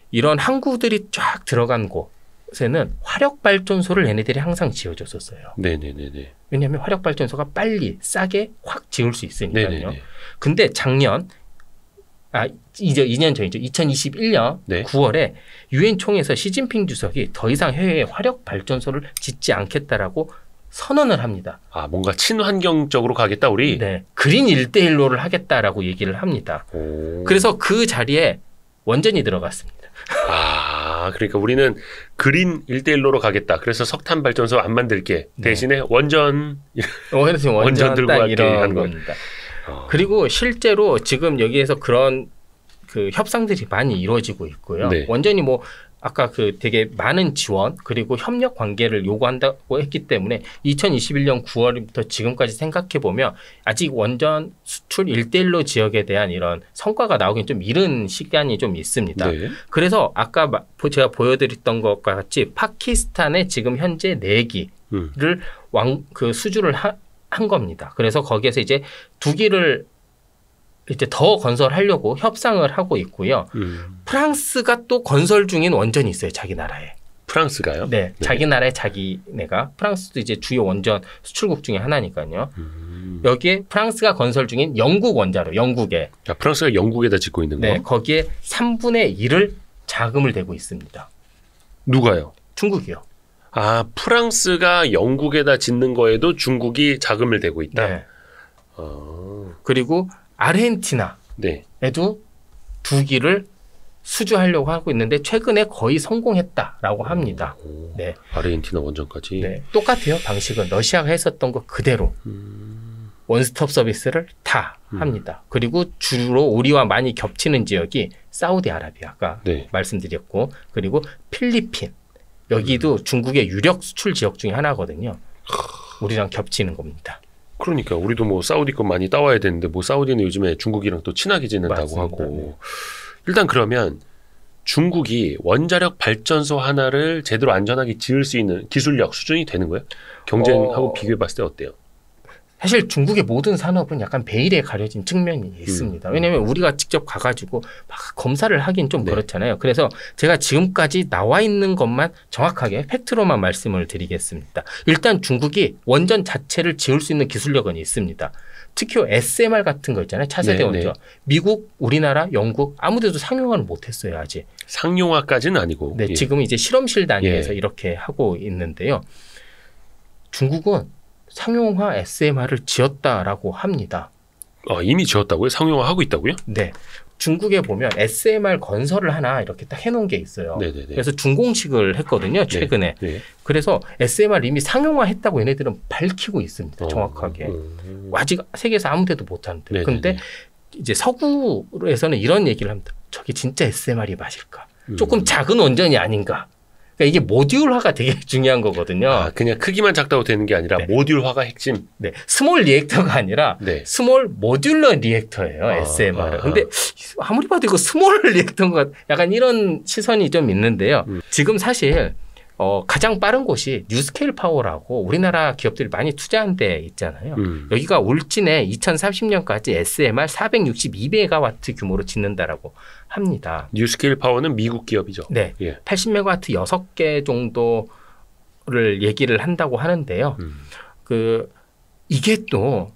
이런 항구들이 쫙 들어간 곳에는 화력발전소를 얘네들이 항상 지어줬었어요. 네네네네. 왜냐하면 화력발전소가 빨리 싸게 확 지을 수 있으니까요. 네네네. 근데 작년 이제 2년 전이죠. 2021년 9월에 유엔 총회에서 시진핑 주석이 더 이상 해외에 화력 발전소를 짓지 않겠다라고 선언을 합니다. 아, 뭔가 친환경적으로 가겠다 우리. 네, 그린 1대1로를 하겠다라고 얘기를 합니다. 그래서 그 자리에 원전이 들어갔습니다. 아, 그러니까 우리는 그린 1대1로로 가겠다. 그래서 석탄 발전소 안 만들게. 대신에 원전 들고 갈게 이런 겁니다. 그리고 실제로 지금 여기에서 그런 그 협상들이 많이 이루어지고 있고요. 원전이 뭐 아까 그 되게 많은 지원 그리고 협력 관계를 요구한다고 했기 때문에 2021년 9월부터 지금까지 생각해 보면 아직 원전 수출 1대1로 지역에 대한 이런 성과가 나오긴 좀 이른 시간이 좀 있습니다. 그래서 아까 제가 보여드렸던 것과 같이 파키스탄에 지금 현재 4기를 수주를 한 겁니다. 그래서 거기에서 이제 2기를 이제 더 건설하려고 협상을 하고 있고요. 프랑스가 또 건설 중인 원전이 있어요. 자기 나라에. 프랑스가요? 네. 자기 나라에 자기네가. 프랑스도 이제 주요 원전 수출국 중에 하나니까요. 여기에 프랑스가 건설 중인 영국 원자로 영국에. 아, 프랑스가 영국에다 짓고 있는 거? 네. 거기에 3분의 1을 자금을 대고 있습니다. 누가요? 중국이요. 아, 프랑스가 영국에다 짓는 거에도 중국이 자금을 대고 있다? 네. 그리고 아르헨티나에도 2기를 수주하려고 하고 있는데 최근에 거의 성공했다라고 합니다. 네. 아르헨티나 원전까지? 네. 똑같아요. 방식은 러시아가 했었던 거 그대로 원스톱 서비스를 다 합니다. 그리고 주로 우리와 많이 겹치는 지역이 사우디아라비아가 말씀드렸고 그리고 필리핀 여기도 중국의 유력 수출 지역 중에 하나거든요. 우리랑 겹치는 겁니다. 그러니까 우리도 뭐 사우디 거 많이 따와야 되는데 뭐 사우디는 요즘에 중국이랑 또 친하게 지낸다고 맞습니다. 하고 일단 그러면 중국이 원자력 발전소 하나를 제대로 안전하게 지을 수 있는 기술력 수준이 되는 거예요? 경쟁하고 비교해 봤을 때 어때요? 사실 중국의 모든 산업은 약간 베일에 가려진 측면이 있습니다. 왜냐하면 우리가 직접 가가지고 막 검사를 하긴 좀 그렇잖아요. 그래서 제가 지금까지 나와 있는 것만 정확하게 팩트로만 말씀을 드리겠습니다. 일단 중국이 원전 자체를 지을 수 있는 기술력은 있습니다. 특히 SMR 같은 거 있잖아요. 차세대 원전. 미국, 우리나라, 영국 아무 데도 상용화를 못했어요. 아직. 상용화까지는 아니고. 네, 지금 이제 실험실 단위에서 이렇게 하고 있는데요. 중국은 상용화 SMR을 지었다라고 합니다. 아, 이미 지었다고요? 상용화 하고 있다고요? 네. 중국에 보면 SMR 건설을 하나 이렇게 딱 해놓은 게 있어요. 네네네. 그래서 준공식을 했거든요. 최근에. 그래서 SMR 이미 상용화 했다고 얘네들은 밝히고 있습니다. 정확하게. 아직 세계에서 아무 데도 못하는데. 그런데 이제 서구에서는 이런 얘기를 합니다. 저게 진짜 SMR이 맞을까? 조금 작은 원전이 아닌가? 그러니까 이게 모듈화가 되게 중요한 거거든요. 아, 그냥 크기만 작다고 되는 게 아니라 모듈화가 핵심. 네, 스몰 리액터가 아니라 스몰 모듈러 리액터예요. SMR은. 근데 아무리 봐도 이거 스몰 리액터인가 약간 이런 시선이 좀 있는데요. 지금 사실 가장 빠른 곳이 뉴스케일 파워라고 우리나라 기업들이 많이 투자한 데 있잖아요. 여기가 울진에 2030년까지 SMR 462메가와트 규모로 짓는다라고 합니다. 뉴스케일 파워는 미국 기업이죠. 네. 예. 80메가와트 6개 정도를 얘기를 한다고 하는데요. 이게 또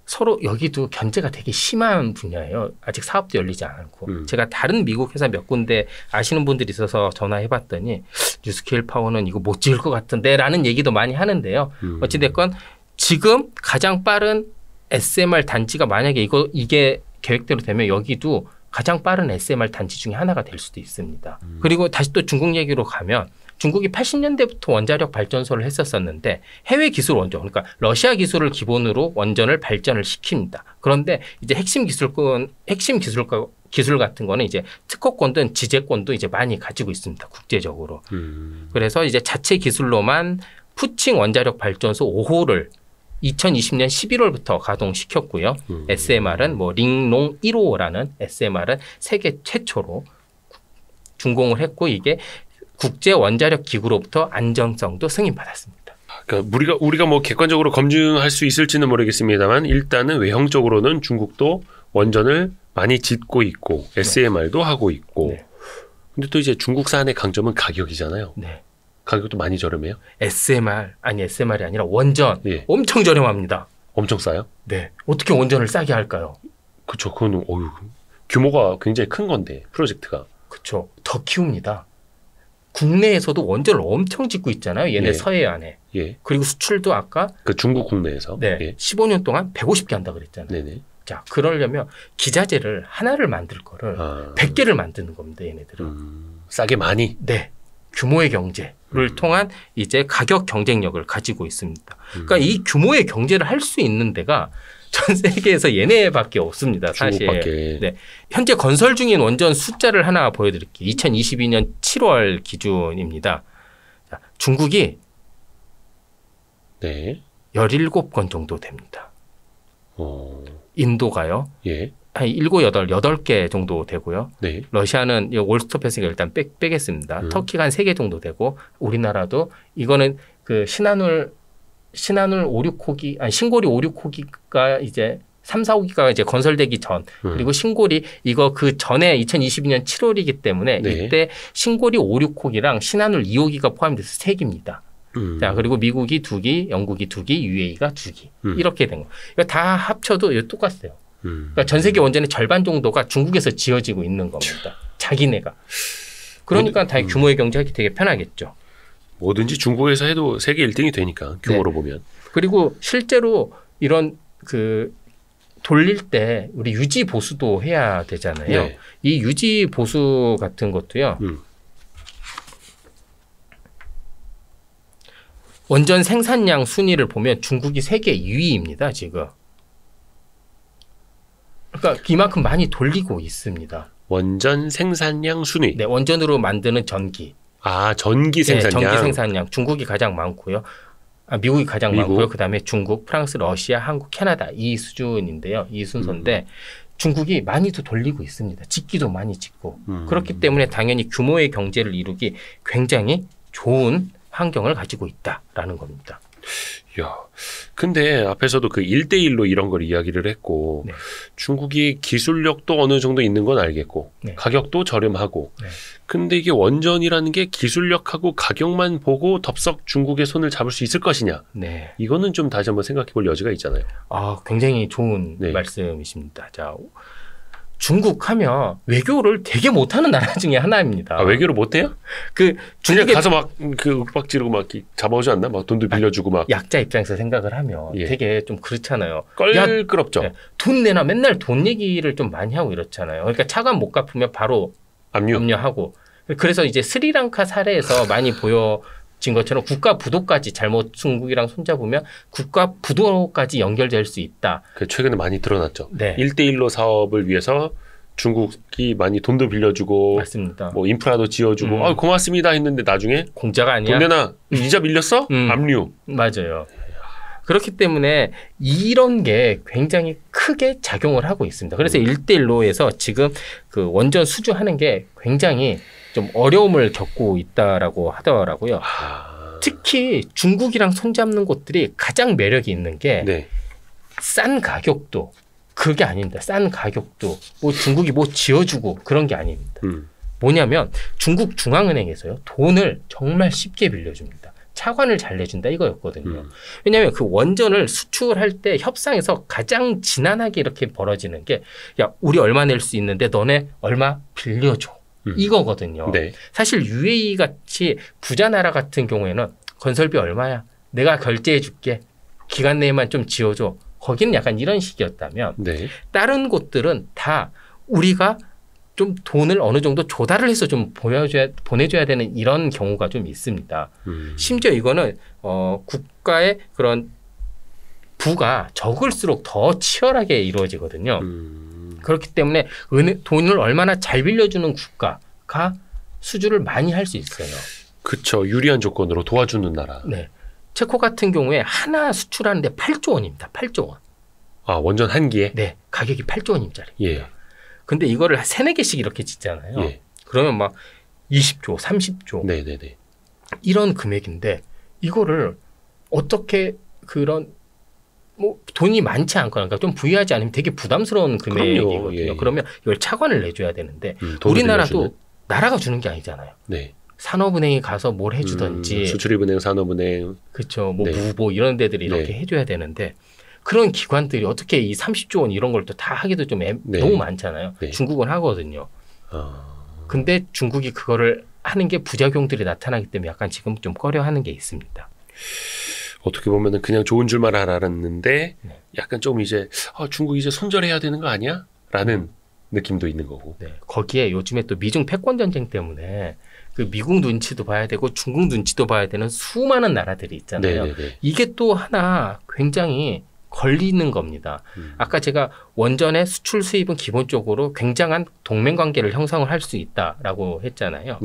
서로 여기도 견제가 되게 심한 분야예요. 아직 사업도 열리지 않고. 제가 다른 미국 회사 몇 군데 아시는 분들이 있어서 전화해봤더니 뉴스케일 파워는 이거 못 지을 것 같은데 라는 얘기도 많이 하는데요. 어찌됐건 지금 가장 빠른 SMR 단지가 만약에 이게 계획대로 되면 여기도 가장 빠른 SMR 단지 중에 하나가 될 수도 있습니다. 그리고 다시 또 중국 얘기로 가면 중국이 80년대부터 원자력 발전소를 했었었는데 해외 기술 원전, 그러니까 러시아 기술을 기본으로 원전을 발전을 시킵니다. 그런데 이제 핵심 기술 같은 거는 이제 특허권든 지재권도 이제 많이 가지고 있습니다. 국제적으로. 그래서 이제 자체 기술로만 푸칭 원자력 발전소 5호를 2020년 11월부터 가동시켰고요. SMR은 뭐 링롱 1호라는 SMR은 세계 최초로 준공을 했고 이게 국제 원자력 기구로부터 안정성도 승인받았습니다. 그러니까 우리가 뭐 객관적으로 검증할 수 있을지는 모르겠습니다만 일단은 외형적으로는 중국도 원전을 많이 짓고 있고 SMR도 하고 있고. 네. 근데 또 이제 중국산의 강점은 가격이잖아요. 네. 가격도 많이 저렴해요? SMR이 아니라 원전. 예. 엄청 저렴합니다. 엄청 싸요? 네. 어떻게 원전을 싸게 할까요? 그렇죠. 그건 규모가 굉장히 큰 건데 프로젝트가. 그렇죠. 더 키웁니다. 국내에서도 원전을 엄청 짓고 있잖아요. 얘네 서해안에. 예. 그리고 수출도 아까 중국 국내에서 15년 동안 150개 한다 그랬잖아요. 네네. 자, 그러려면 기자재를 하나를 만들 거를 100개를 만드는 겁니다. 얘네들은. 싸게 많이? 네. 규모의 경제를 통한 이제 가격 경쟁력을 가지고 있습니다. 그러니까 이 규모의 경제를 할 수 있는 데가 전 세계에서 얘네밖에 없습니다. 사실. 중국밖에. 네. 현재 건설 중인 원전 숫자를 하나 보여드릴게요. 2022년 7월 기준입니다. 자, 중국이 17건 정도 됩니다. 인도가요. 예. 한 7, 8개 정도 되고요. 네. 러시아는 올스톱했으니까 일단 빼겠습니다. 터키가 한 3개 정도 되고 우리나라도 이거는 그 신한울 5, 6호기, 신고리 5, 6호기가 이제 3, 4, 5기가 이제 건설되기 전 그리고 신고리 이거 그 전에 2022년 7월이기 때문에 이때 신고리 5, 6호기랑 신한울 2호기가 포함돼서 3기입니다. 자, 그리고 미국이 2기, 영국이 2기, UAE가 2기. 이렇게 된 거. 이거 다 합쳐도 똑같아요. 그러니까 전 세계 원전의 절반 정도가 중국에서 지어지고 있는 겁니다. 자기네가. 그러니까 다 규모의 경제하기 되게 편하겠죠. 뭐든지 중국에서 해도 세계 1등이 되니까 규모로 보면. 그리고 실제로 이런 돌릴 때 우리 유지 보수도 해야 되잖아요. 네. 이 유지 보수 같은 것도요. 원전 생산량 순위를 보면 중국이 세계 2위입니다. 지금. 그러니까 이만큼 많이 돌리고 있습니다. 원전 생산량 순위. 네, 원전으로 만드는 전기. 전기 생산량. 네, 전기 생산량. 중국이 가장 많고요. 미국이 가장 많고요. 그다음에 중국, 프랑스, 러시아, 한국, 캐나다 이 수준인데요. 이 순서인데 중국이 많이도 돌리고 있습니다. 짓기도 많이 짓고. 그렇기 때문에 당연히 규모의 경제를 이루기 굉장히 좋은 환경을 가지고 있다라는 겁니다. 야, 근데 앞에서도 그 1대1로 이런 걸 이야기를 했고 중국이 기술력도 어느 정도 있는 건 알겠고 가격도 저렴하고 근데 이게 원전이라는 게 기술력하고 가격만 보고 덥석 중국의 손을 잡을 수 있을 것이냐 이거는 좀 다시 한번 생각해 볼 여지가 있잖아요. 굉장히 좋은 말씀이십니다. 자, 중국 하면 외교를 되게 못하는 나라 중에 하나입니다. 외교를 못해요? 그냥 가서 막 윽박 지르고 막 잡아오지 않나? 막 돈도 빌려주고 막. 약자 입장에서 생각을 하면 되게 좀 그렇잖아요. 껄끄럽죠. 돈 내놔 맨날 돈 얘기를 좀 많이 하고 이렇잖아요. 그러니까 차관 못 갚으면 바로 압류하고. 그래서 이제 스리랑카 사례에서 많이 보여진 것처럼 국가 부도까지 잘못 중국이랑 손잡으면 국가 부도까지 연결될 수 있다. 최근에 많이 드러났죠. 1대1로 사업을 위해서 중국이 많이 돈도 빌려주고 맞습니다. 뭐 인프라도 지어주고 고맙습니다 했는데 나중에 공짜가 아니야. 돈 내놔. 이자 밀렸어? 압류. 맞아요. 그렇기 때문에 이런 게 굉장히 크게 작용을 하고 있습니다. 그래서 1대1로에서 지금 그 원전 수주하는 게 굉장히 좀 어려움을 겪고 있다라고 하더라고요. 특히 중국이랑 손잡는 곳들이 가장 매력이 있는 게 싼 가격도 그게 아닙니다. 싼 가격도 뭐 중국이 뭐 지어주고 그런 게 아닙니다. 뭐냐면 중국 중앙은행에서요 돈을 정말 쉽게 빌려줍니다. 차관을 잘 내준다 이거였거든요. 왜냐하면 그 원전을 수출할 때 협상에서 가장 지난하게 이렇게 벌어지는 게 야 우리 얼마 낼 수 있는데 너네 얼마 빌려줘 이거거든요. 사실 UAE 같이 부자 나라 같은 경우에는 건설비 얼마야? 내가 결제해 줄게. 기간 내에만 좀 지어줘. 거기는 약간 이런 식이었다면 다른 곳들은 다 우리가 좀 돈을 어느 정도 조달을 해서 좀 보내줘야 되는 이런 경우가 좀 있습니다. 심지어 이거는 국가의 그런 부가 적을수록 더 치열하게 이루어지거든요. 그렇기 때문에 돈을 얼마나 잘 빌려주는 국가가 수주를 많이 할 수 있어요. 그렇죠. 유리한 조건으로 도와주는 나라. 네. 체코 같은 경우에 하나 수출하는데 8조 원입니다. 8조 원. 아, 원전 한 기에? 네. 가격이 8조 원짜리. 근데 이거를 3-4개씩 이렇게 짓잖아요. 그러면 막 20조, 30조. 네네네. 이런 금액인데 이거를 어떻게 그런 뭐 돈이 많지 않거나 그러니까 좀 부유하지 않으면 되게 부담스러운 금액이거든요. 그러면 이걸 차관을 내줘야 되는데 우리나라도 나라가 주는 게 아니잖아요. 산업은행이 가서 뭘 해주든지 수출입은행, 산업은행 그렇죠. 뭐 무보 이런 데들이 이렇게 해줘야 되는데 그런 기관들이 어떻게 이 30조 원 이런 걸 또 다 하기도 좀 너무 많잖아요. 중국은 하거든요. 근데 중국이 그거를 하는 게 부작용들이 나타나기 때문에 약간 지금 좀 꺼려하는 게 있습니다. 어떻게 보면은 그냥 좋은 줄만 알았는데 약간 좀 이제 중국 이제 손절해야 되는 거 아니야? 라는 느낌도 있는 거고. 거기에 요즘에 또 미중 패권 전쟁 때문에 그 미국 눈치도 봐야 되고 중국 눈치도 봐야 되는 수많은 나라들이 있잖아요. 이게 또 하나 굉장히 걸리는 겁니다. 아까 제가 원전의 수출 수입은 기본적으로 굉장한 동맹 관계를 형성을 할 수 있다라고 했잖아요.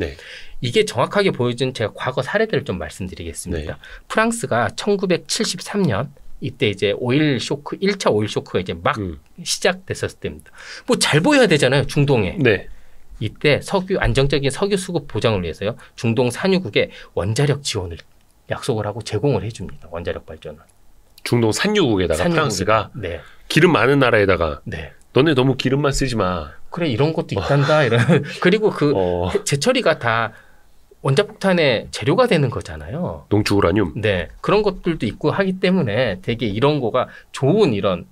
이게 정확하게 보여준 제가 과거 사례들을 좀 말씀드리겠습니다. 프랑스가 1973년 이때 이제 오일 쇼크, 1차 오일 쇼크가 이제 막 시작됐었을 때입니다. 뭐 잘 보여야 되잖아요, 중동에. 이때 안정적인 석유 수급 보장을 위해서요, 중동 산유국에 원자력 지원을 약속을 하고 제공을 해줍니다. 원자력 발전을. 중동 산유국에다가 프랑스가 기름 많은 나라에다가 너네 너무 기름만 쓰지 마. 그래 이런 것도 있단다. 이런 그리고 그 재처리가 다 원자폭탄의 재료가 되는 거잖아요. 농축우라늄. 그런 것들도 있고 하기 때문에 되게 이런 거가 좋은 이런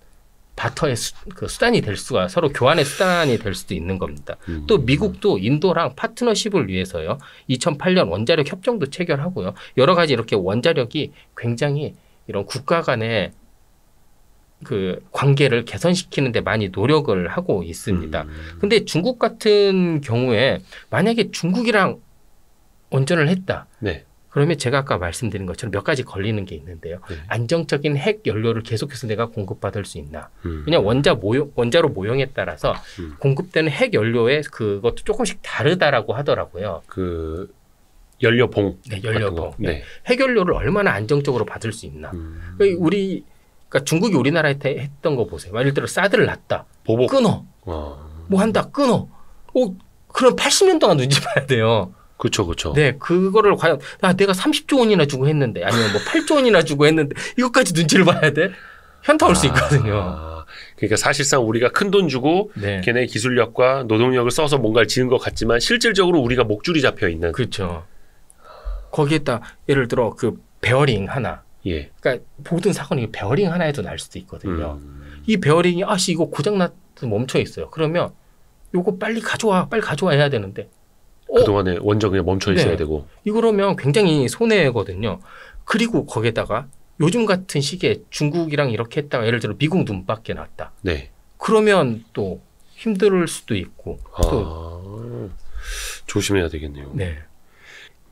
바터의 그 수단이 될 수가 서로 교환의 수단이 될 수도 있는 겁니다. 또 미국도 인도랑 파트너십을 위해서요. 2008년 원자력 협정도 체결하고요. 여러 가지 이렇게 원자력이 굉장히 이런 국가 간의 그 관계를 개선시키는 데 많이 노력을 하고 있습니다. 근데 중국 같은 경우에 만약에 중국이랑 원전을 했다. 그러면 제가 아까 말씀드린 것처럼 몇 가지 걸리는 게 있는데요. 안정적인 핵 연료를 계속해서 내가 공급받을 수 있나. 그냥 원자로 모형에 따라서 공급되는 핵 연료의 그것도 조금씩 다르다라고 하더라고요. 그 연료봉. 연료봉. 핵 연료를 얼마나 안정적으로 받을 수 있나. 그러니까 중국이 우리나라에 했던 거 보세요. 예를 들어 사드를 놨다. 보복. 끊어. 뭐 한다. 끊어. 그럼 80년 동안 눈치 봐야 돼요. 그렇죠. 그거를 과연 내가 30조 원이나 주고 했는데 아니면 뭐 8조 원이나 주고 했는데 이것까지 눈치를 봐야 돼? 현타 올 수 있거든요. 그러니까 사실상 우리가 큰 돈 주고 걔네 기술력과 노동력을 써서 뭔가를 지은 것 같지만 실질적으로 우리가 목줄이 잡혀 있는. 그렇죠. 거기에다 예를 들어 그 베어링 하나. 그러니까 모든 사건이 베어링 하나에도 날 수도 있거든요. 이 베어링이 이거 고장나서 멈춰 있어요. 그러면 요거 빨리 가져와 해야 되는데. 그동안에 원전 그냥 멈춰 있어야 되고. 이거라면 굉장히 손해거든요. 그리고 거기에다가 요즘 같은 시기에 중국이랑 이렇게 했다가 예를 들어 미국 눈밖에 났다. 그러면 또 힘들 수도 있고. 또 조심해야 되겠네요.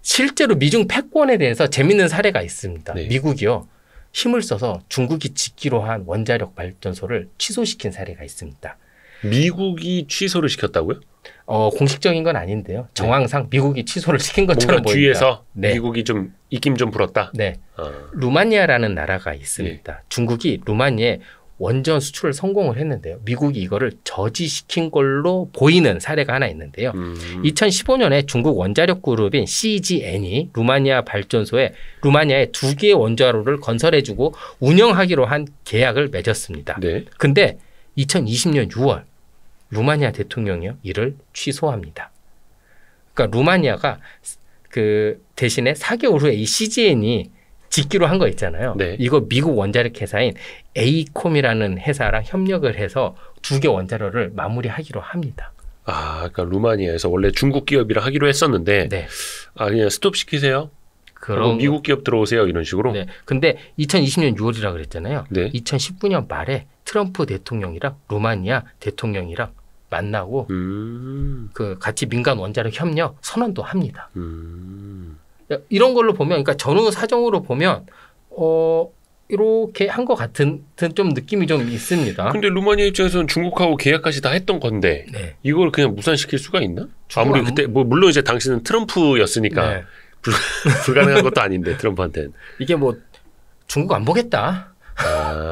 실제로 미중 패권에 대해서 재밌는 사례가 있습니다. 미국이요. 힘을 써서 중국이 짓기로 한 원자력 발전소를 취소시킨 사례가 있습니다. 미국이 취소를 시켰다고요? 공식적인 건 아닌데요. 정황상 미국이 취소를 시킨 것처럼 보입니다. 뒤에서 미국이 좀 입김 좀 불었다? 루마니아라는 나라가 있습니다. 중국이 루마니아에 원전 수출을 성공을 했는데요. 미국이 이거를 저지시킨 걸로 보이는 사례가 하나 있는데요. 2015년에 중국 원자력 그룹인 CGN이 루마니아의 2개의 원자로를 건설해주고 운영하기로 한 계약을 맺었습니다. 네. 근데 2020년 6월 루마니아 대통령이요 이를 취소합니다. 그러니까 루마니아가 그 대신에 4개월 후에 이 CGN이 짓기로 한 거 있잖아요. 네. 이거 미국 원자력 회사인 에이콤이라는 회사랑 협력을 해서 2개 원자로를 마무리하기로 합니다. 아, 그러니까 루마니아에서 원래 중국 기업이랑 하기로 했었는데, 네. 아 그냥 스톱 시키세요. 그럼 미국 기업 들어오세요 이런 식으로. 네. 근데 2020년 6월이라 그랬잖아요. 네. 2019년 말에 트럼프 대통령이랑 루마니아 대통령이랑 만나고 그 같이 민간 원자력 협력 선언도 합니다. 이런 걸로 보면, 그러니까 전후 사정으로 보면 이렇게 한 것 같은 좀 느낌이 좀 있습니다. 근데 루마니아 입장에서는 중국하고 계약까지 다 했던 건데 네. 이걸 그냥 무산시킬 수가 있나? 아무리 그때 뭐 물론 이제 당시는 트럼프였으니까 네. 불가능한 것도 아닌데 트럼프한테는 이게 뭐 중국 안 보겠다.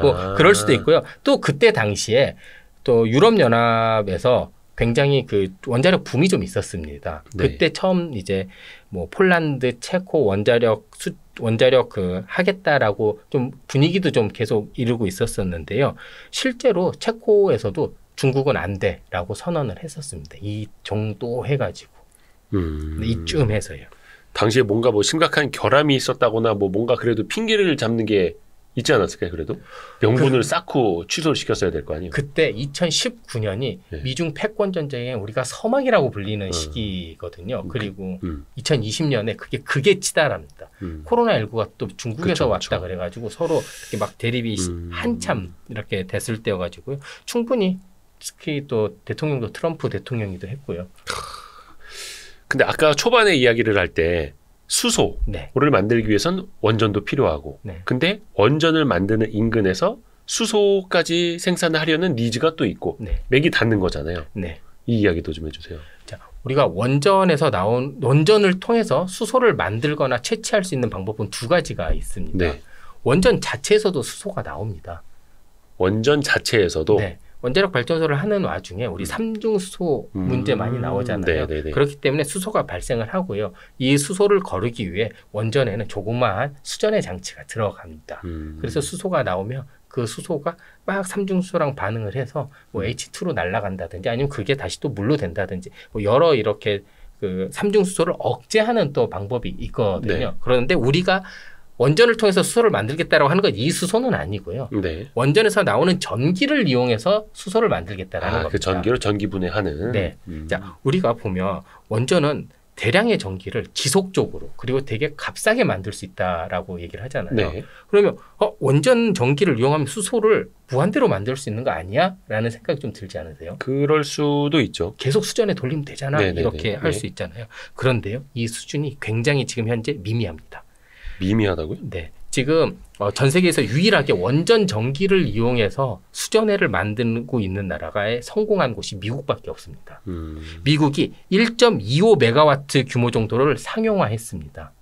뭐 그럴 수도 있고요. 또 그때 당시에 또 유럽연합에서 굉장히 그 원자력 붐이 좀 있었습니다. 네. 그때 처음 이제 뭐 폴란드, 체코 원자력 그 하겠다라고 좀 분위기도 좀 계속 이루고 있었었는데요. 실제로 체코에서도 중국은 안 돼라고 선언을 했었습니다. 이 정도 해가지고 이쯤 해서요. 당시에 뭔가 뭐 심각한 결함이 있었다거나 뭐 뭔가 그래도 핑계를 잡는 게 있지 않았을까요? 그래도 명분을 쌓고 취소를 시켰어야 될 거 아니에요? 그때 2019년이 네. 미중 패권 전쟁에 우리가 서막이라고 불리는 시기거든요. 그리고 2020년에 그게 치달합니다. 코로나19가 또 중국에서 왔다 그래가지고 서로 이렇게 막 대립이 한참 이렇게 됐을 때여가지고요. 충분히 특히 또 대통령도 트럼프 대통령이기도 했고요. 근데 아까 초반에 이야기를 할 때 수소를 네. 만들기 위해선 원전도 필요하고 네. 근데 원전을 만드는 인근에서 수소까지 생산을 하려는 니즈가 또 있고 네. 맥이 닿는 거잖아요. 네. 이 이야기도 좀 해주세요. 자, 우리가 원전에서 나온 원전을 통해서 수소를 만들거나 채취할 수 있는 방법은 2가지가 있습니다. 네. 원전 자체에서도 수소가 나옵니다. 원전 자체에서도 네. 원자력 발전소를 하는 와중에 우리 삼중수소 문제 많이 나오잖아요. 네네네. 그렇기 때문에 수소가 발생을 하고요. 이 수소를 거르기 위해 원전에는 조그마한 수전의 장치가 들어갑니다. 그래서 수소가 나오면 그 수소가 막 삼중수소랑 반응을 해서 뭐 H2로 날아간다든지 아니면 그게 다시 또 물로 된다든지 뭐 여러 이렇게 그 삼중수소를 억제하는 또 방법이 있거든요. 네. 그런데 우리가 원전을 통해서 수소를 만들겠다라고 하는 건 이 수소는 아니고요. 네. 원전에서 나오는 전기를 이용해서 수소를 만들겠다라는 겁니다. 그 전기로 전기 분해하는. 네. 자, 우리가 보면 원전은 대량의 전기를 지속적으로 그리고 되게 값싸게 만들 수 있다라고 얘기를 하잖아요. 네. 그러면 원전 전기를 이용하면 수소를 무한대로 만들 수 있는 거 아니야? 라는 생각이 좀 들지 않으세요? 그럴 수도 있죠. 계속 수전에 돌리면 되잖아. 네네네. 이렇게 할 수 있잖아요. 그런데요. 이 수준이 굉장히 지금 현재 미미합니다. 미미하다고요? 네. 지금 전 세계에서 유일하게 원전 전기를 이용해서 수전해를 만들고 있는 나라가 성공한 곳이 미국밖에 없습니다. 미국이 1.25메가와트 규모 정도를 상용화했습니다.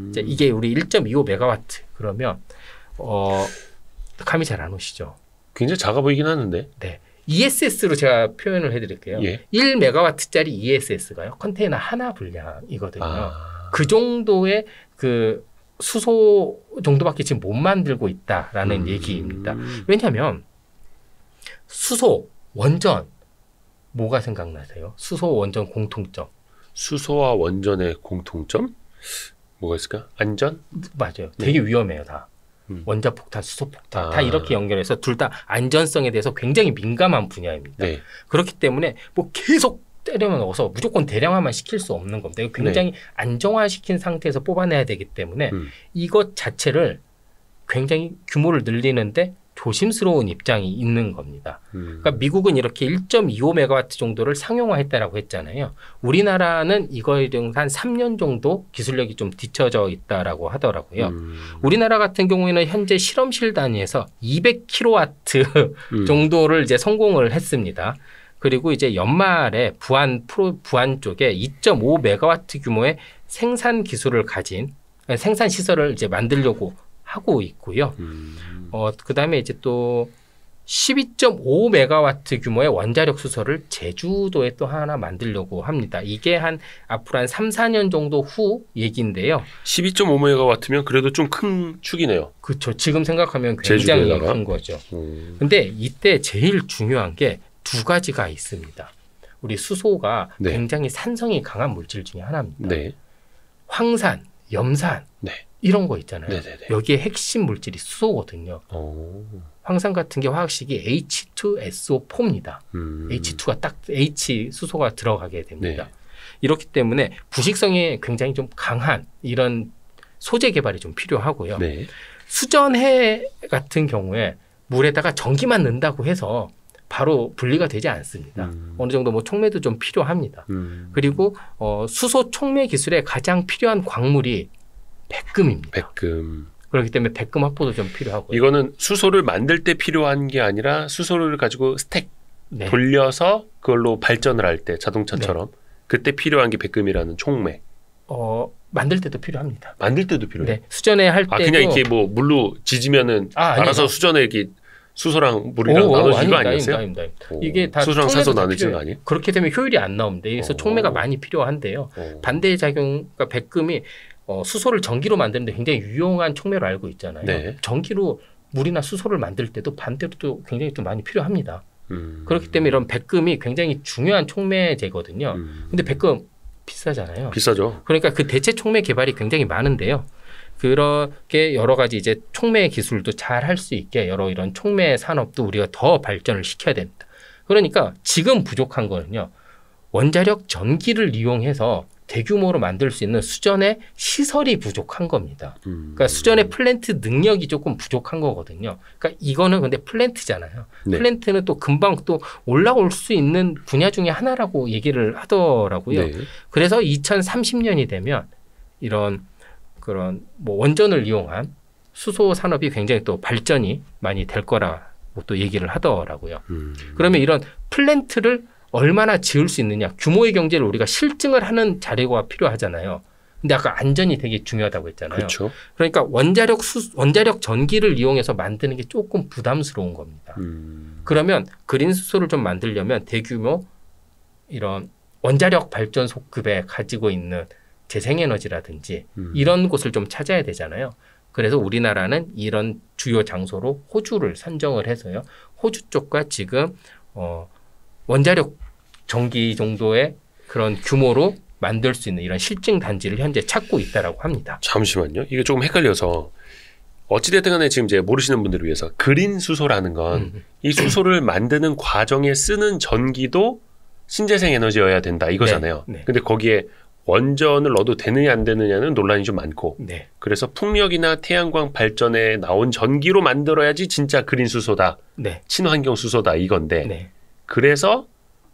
이제 이게 우리 1.25메가와트 그러면 감이 잘 안 오시죠? 굉장히 작아 보이긴 하는데. 네. ESS로 제가 표현을 해드릴게요. 예. 1메가와트짜리 ESS가요. 컨테이너 하나 분량이거든요. 그 정도의 그 수소 정도밖에 지금 못 만들고 있다라는 얘기입니다. 왜냐하면 수소, 원전 뭐가 생각나세요? 수소, 원전 공통점. 수소와 원전의 공통점? 뭐가 있을까? 안전? 맞아요. 되게 위험해요, 다. 원자폭탄, 수소폭탄 다 이렇게 연결해서 둘 다 안전성에 대해서 굉장히 민감한 분야입니다. 네. 그렇기 때문에 뭐 계속 때려 넣어서 무조건 대량화만 시킬 수 없는 겁니다. 굉장히 안정화시킨 상태에서 뽑아내야 되기 때문에 이것 자체를 굉장히 규모를 늘리는데 조심스러운 입장이 있는 겁니다. 그러니까 미국은 이렇게 1.25메가와트 정도를 상용화했다라고 했잖아요. 우리나라는 이거에 대해서 한 3년 정도 기술력이 좀 뒤처져 있다라고 하더라고요. 우리나라 같은 경우에는 현재 실험실 단위에서 200kW 정도를 이제 성공을 했습니다. 그리고 이제 연말에 부안 쪽에 2.5메가와트 규모의 생산 기술을 가진 생산 시설을 이제 만들려고 하고 있고요. 그다음에 이제 또 12.5메가와트 규모의 원자력 수소를 제주도에 또 하나 만들려고 합니다. 이게 앞으로 한 3, 4년 정도 후 얘기인데요. 12.5메가와트면 그래도 좀 큰 축이네요. 그렇죠. 지금 생각하면 굉장히 제주도에다가? 큰 거죠. 근데 이때 제일 중요한 게 두 가지가 있습니다. 우리 수소가 네. 굉장히 산성이 강한 물질 중에 하나입니다. 네. 황산, 염산 네. 이런 거 있잖아요. 네네네. 여기에 핵심 물질이 수소거든요. 황산 같은 게 화학식이 H2SO4입니다. H2가 딱 수소가 들어가게 됩니다. 네. 이렇기 때문에 부식성이 굉장히 좀 강한 이런 소재 개발이 좀 필요하고요. 네. 수전해 같은 경우에 물에다가 전기만 넣는다고 해서 바로 분리가 되지 않습니다. 어느 정도 뭐 촉매도 좀 필요합니다. 그리고 수소 촉매 기술에 가장 필요한 광물이 백금입니다. 백금. 그렇기 때문에 백금 확보도 좀 필요하고요. 이거는 수소를 만들 때 필요한 게 아니라 수소를 가지고 스택 네. 돌려서 그걸로 발전을 할 때 자동차처럼 그때 필요한 게 백금이라는 촉매. 만들 때도 필요합니다. 만들 때도 필요해요. 네. 수전에 할 때도 그냥 이렇게 뭐 물로 지지면은 알아서 수전에 이렇게 수소랑 물이랑 나눠지는 거 아니었어요? 아닙니다. 이게 다 수소랑 촉매도 산소 다 나눠지는 필요해요. 거 아니에요? 그렇게 되면 효율이 안 나옵니다. 그래서 촉매가 많이 필요한데요. 반대 작용, 그러니까 백금이 수소를 전기로 만드는데 굉장히 유용한 촉매로 알고 있잖아요. 네. 전기로 물이나 수소를 만들 때도 반대로 또 굉장히 좀 많이 필요합니다. 그렇기 때문에 이런 백금이 굉장히 중요한 촉매제거든요. 근데 백금 비싸잖아요. 비싸죠. 그러니까 그 대체 촉매 개발이 굉장히 많은데요. 그렇게 여러 가지 이제 촉매 기술도 잘 할 수 있게 여러 이런 촉매 산업도 우리가 더 발전을 시켜야 됩니다. 그러니까 지금 부족한 거는요. 원자력 전기를 이용해서 대규모로 만들 수 있는 수전의 시설이 부족한 겁니다. 그러니까 수전의 플랜트 능력이 조금 부족한 거거든요. 그러니까 이거는 근데 플랜트잖아요. 네. 플랜트는 또 금방 또 올라올 수 있는 분야 중에 하나라고 얘기를 하더라고요. 네. 그래서 2030년이 되면 이런 그런 뭐 원전을 이용한 수소 산업이 굉장히 또 발전이 많이 될 거라고 또 얘기를 하더라고요. 그러면 이런 플랜트를 얼마나 지을 수 있느냐, 규모의 경제를 우리가 실증을 하는 자료가 필요하잖아요. 근데 아까 안전이 되게 중요하다고 했잖아요. 그렇죠. 그러니까 원자력 전기를 이용해서 만드는 게 조금 부담스러운 겁니다. 그러면 그린 수소를 좀 만들려면 대규모 이런 원자력 발전소급에 가지고 있는 재생에너지라든지 이런 곳을 좀 찾아야 되잖아요. 그래서 우리나라는 이런 주요 장소로 호주를 선정을 해서요. 호주 쪽과 지금 원자력 전기 정도의 그런 규모로 만들 수 있는 이런 실증 단지를 현재 찾고 있다라고 합니다. 잠시만요. 이게 조금 헷갈려서 어찌됐든 간에 지금 이제 모르시는 분들을 위해서 그린 수소라는 건 이 수소를 만드는 과정에 쓰는 전기도 신재생 에너지여야 된다 이거잖아요. 네. 근데 거기에 원전을 넣어도 되느냐 안 되느냐는 논란이 좀 많고 네. 그래서 풍력이나 태양광 발전에 나온 전기로 만들어야지 진짜 그린 수소다. 네. 친환경 수소다 이건데 네. 그래서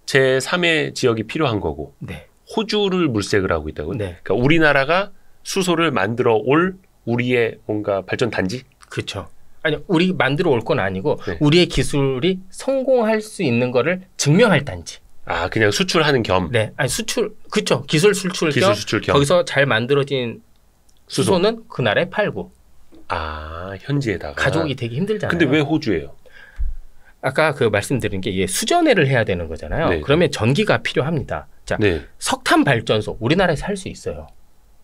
제3의 지역이 필요한 거고 네. 호주를 물색을 하고 있다고요. 네. 그러니까 우리나라가 수소를 만들어 올 우리의 뭔가 발전 단지? 그렇죠. 아니 우리 만들어 올 건 아니고 네. 우리의 기술이 성공할 수 있는 거를 증명할 단지. 아 그냥 수출하는 겸. 네. 아니 수출 그렇죠. 기술 수출 겸 거기서 잘 만들어진 수소는 그 나라에 팔고. 아 현지에다가. 가져오기 되게 힘들잖아요. 근데 왜 호주예요? 아까 그 말씀드린 게 수전해를 해야 되는 거잖아요. 네. 그러면 전기가 필요합니다. 자, 네. 석탄 발전소 우리나라에서 할 수 있어요.